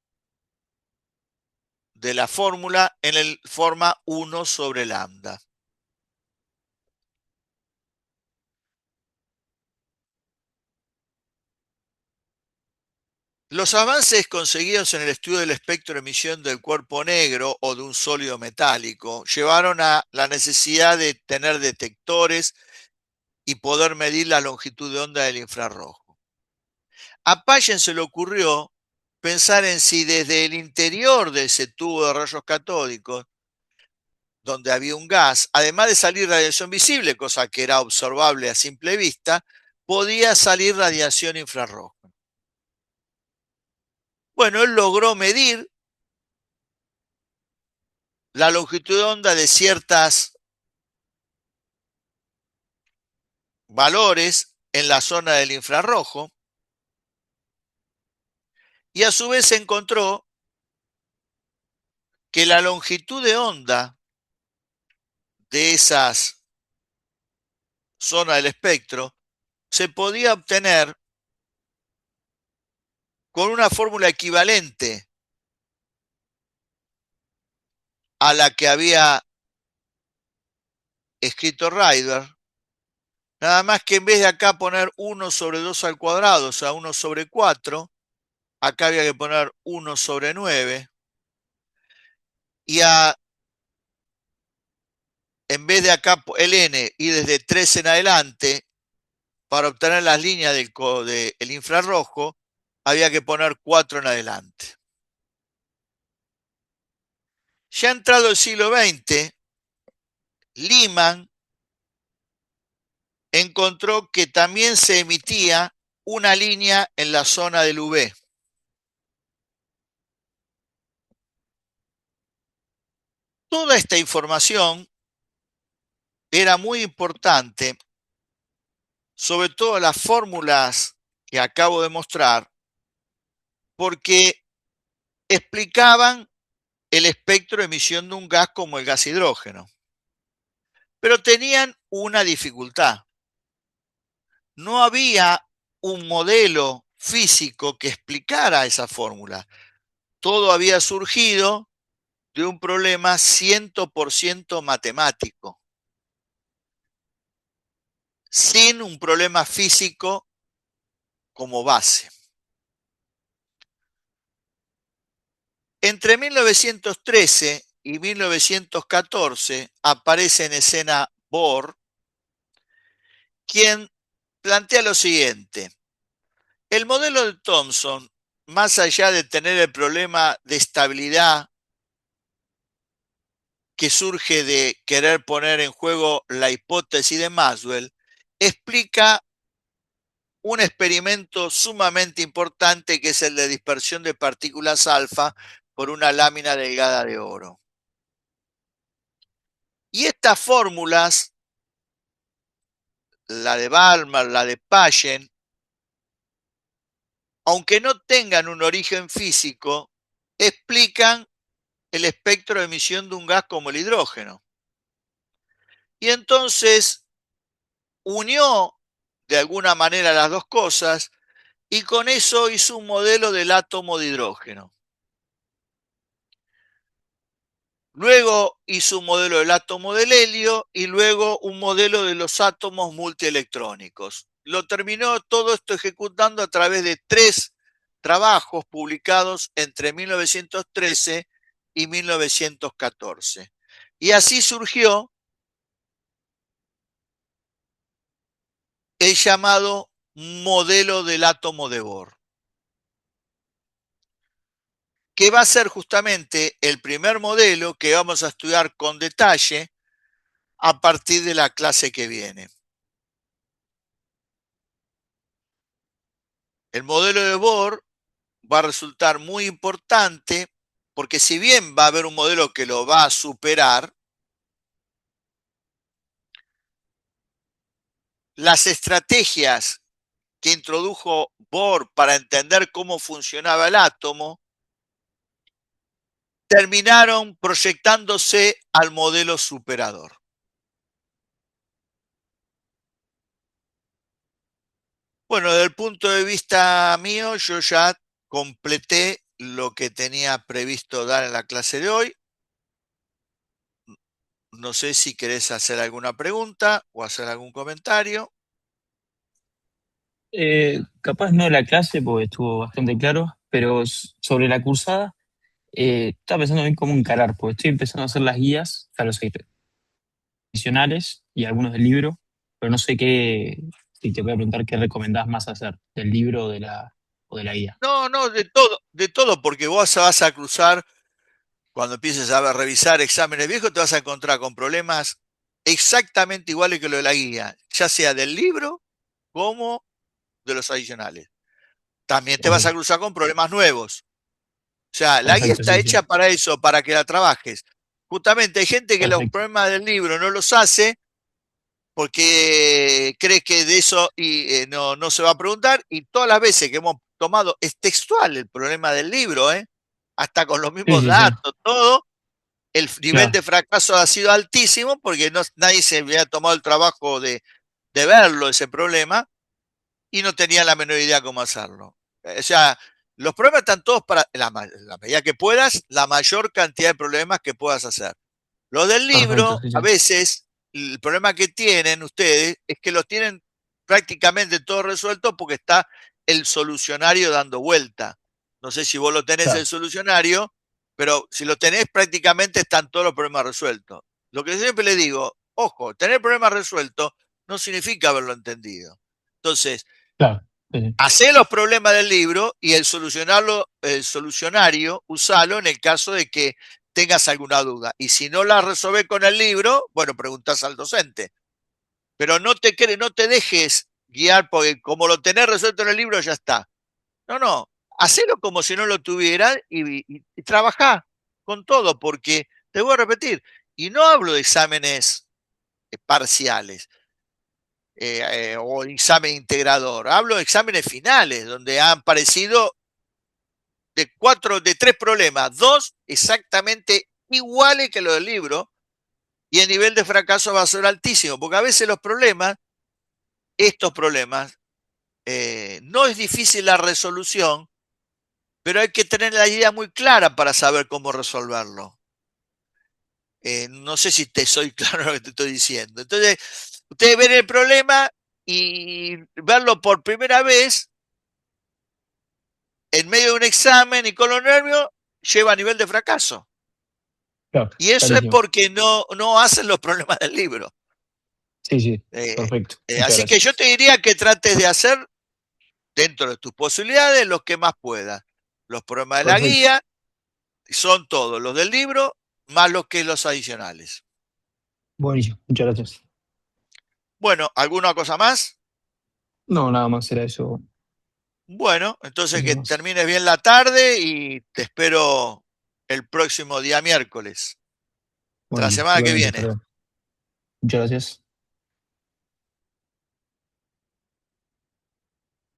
de la fórmula en el forma 1 sobre lambda. Los avances conseguidos en el estudio del espectro de emisión del cuerpo negro o de un sólido metálico llevaron a la necesidad de tener detectores y poder medir la longitud de onda del infrarrojo. A Payen se le ocurrió pensar en si desde el interior de ese tubo de rayos catódicos, donde había un gas, además de salir radiación visible, cosa que era observable a simple vista, podía salir radiación infrarroja. Bueno, él logró medir la longitud de onda de ciertos valores en la zona del infrarrojo y a su vez encontró que la longitud de onda de esas zonas del espectro se podía obtener con una fórmula equivalente a la que había escrito Rydberg, nada más que en vez de acá poner 1 sobre 2 al cuadrado, o sea, 1 sobre 4, acá había que poner 1 sobre 9, y en vez de acá el n y desde 3 en adelante, para obtener las líneas del infrarrojo, había que poner 4 en adelante. Ya entrado el siglo XX, Lyman encontró que también se emitía una línea en la zona del UV. Toda esta información era muy importante, sobre todo las fórmulas que acabo de mostrar, porque explicaban el espectro de emisión de un gas como el gas hidrógeno. Pero tenían una dificultad. No había un modelo físico que explicara esa fórmula. Todo había surgido de un problema 100% matemático, sin un problema físico como base. Entre 1913 y 1914 aparece en escena Bohr, quien plantea lo siguiente: El modelo de Thomson, más allá de tener el problema de estabilidad que surge de querer poner en juego la hipótesis de Maxwell, explica un experimento sumamente importante que es el de dispersión de partículas alfa por una lámina delgada de oro. Y estas fórmulas, la de Balmer, la de Payen, aunque no tengan un origen físico, explican el espectro de emisión de un gas como el hidrógeno. Y entonces unió de alguna manera las dos cosas y con eso hizo un modelo del átomo de hidrógeno. Luego hizo un modelo del átomo del helio y luego un modelo de los átomos multielectrónicos. Lo terminó todo esto ejecutando a través de 3 trabajos publicados entre 1913 y 1914. Y así surgió el llamado modelo del átomo de Bohr, que va a ser justamente el primer modelo que vamos a estudiar con detalle a partir de la clase que viene. El modelo de Bohr va a resultar muy importante porque si bien va a haber un modelo que lo va a superar, las estrategias que introdujo Bohr para entender cómo funcionaba el átomo terminaron proyectándose al modelo superador. Bueno, desde el punto de vista mío, yo ya completé lo que tenía previsto dar en la clase de hoy. No sé si querés hacer alguna pregunta o hacer algún comentario. Capaz no la clase, porque estuvo bastante claro, pero sobre la cursada, estaba pensando en cómo encarar, porque estoy empezando a hacer las guías a los adicionales y algunos del libro, pero no sé qué, si te voy a preguntar qué recomendás más hacer, del libro o de la guía. No, no, de todo, porque vos vas a cruzar, cuando empieces a revisar exámenes viejos, te vas a encontrar con problemas exactamente iguales que lo de la guía, ya sea del libro como de los adicionales. También te vas a Perfecto, cruzar con problemas nuevos. O sea, la guía perfecto, está sí, sí, hecha para eso, para que la trabajes. Justamente hay gente que los perfecto, problemas del libro no los hace porque cree que de eso no se va a preguntar y todas las veces que hemos tomado, es textual el problema del libro, hasta con los sí, mismos sí, sí, datos, todo, el nivel claro, de fracaso ha sido altísimo porque nadie se había tomado el trabajo de verlo, ese problema, y no tenía la menor idea cómo hacerlo. O sea, los problemas están todos para, la medida que puedas, la mayor cantidad de problemas que puedas hacer. Los del perfecto, libro, sí, a sí, veces, el problema que tienen ustedes es que los tienen prácticamente todo resuelto porque está el solucionario dando vuelta. No sé si vos lo tenés el claro, solucionario, pero si lo tenés prácticamente están todos los problemas resueltos. Lo que siempre le digo, ojo, tener problemas resueltos no significa haberlo entendido. Entonces, claro, sí, sí, hacé los problemas del libro y el solucionario, usalo en el caso de que tengas alguna duda. Y si no la resolvés con el libro, bueno, preguntás al docente. Pero no te dejes guiar porque como lo tenés resuelto en el libro, ya está. No, no, hacelo como si no lo tuvieras y trabajá con todo, porque te voy a repetir, y no hablo de exámenes parciales o examen integrador. Hablo de exámenes finales, donde han aparecido de 3 problemas, 2 exactamente iguales que los del libro, y el nivel de fracaso va a ser altísimo, porque a veces los problemas, estos problemas, no es difícil la resolución, pero hay que tener la idea muy clara para saber cómo resolverlo. No sé si te soy claro en lo que te estoy diciendo. Entonces, ustedes ven el problema y verlo por primera vez en medio de un examen y con los nervios, lleva a nivel de fracaso. claro, Y eso es clarísimo. porque no hacen los problemas del libro. Sí, sí, Eh, perfecto, muchas Así que yo gracias. te diría que trates de hacer dentro de tus posibilidades, los que más puedas. Los problemas de la Perfecto. guía son todos los del libro, más los adicionales. Buenísimo. Muchas gracias. Bueno, ¿alguna cosa más? No, nada más era eso. Bueno, entonces Eso que más. termines bien la tarde y te espero el próximo día miércoles, la Buenísimo. semana que Igualmente, viene. perdón. Muchas gracias.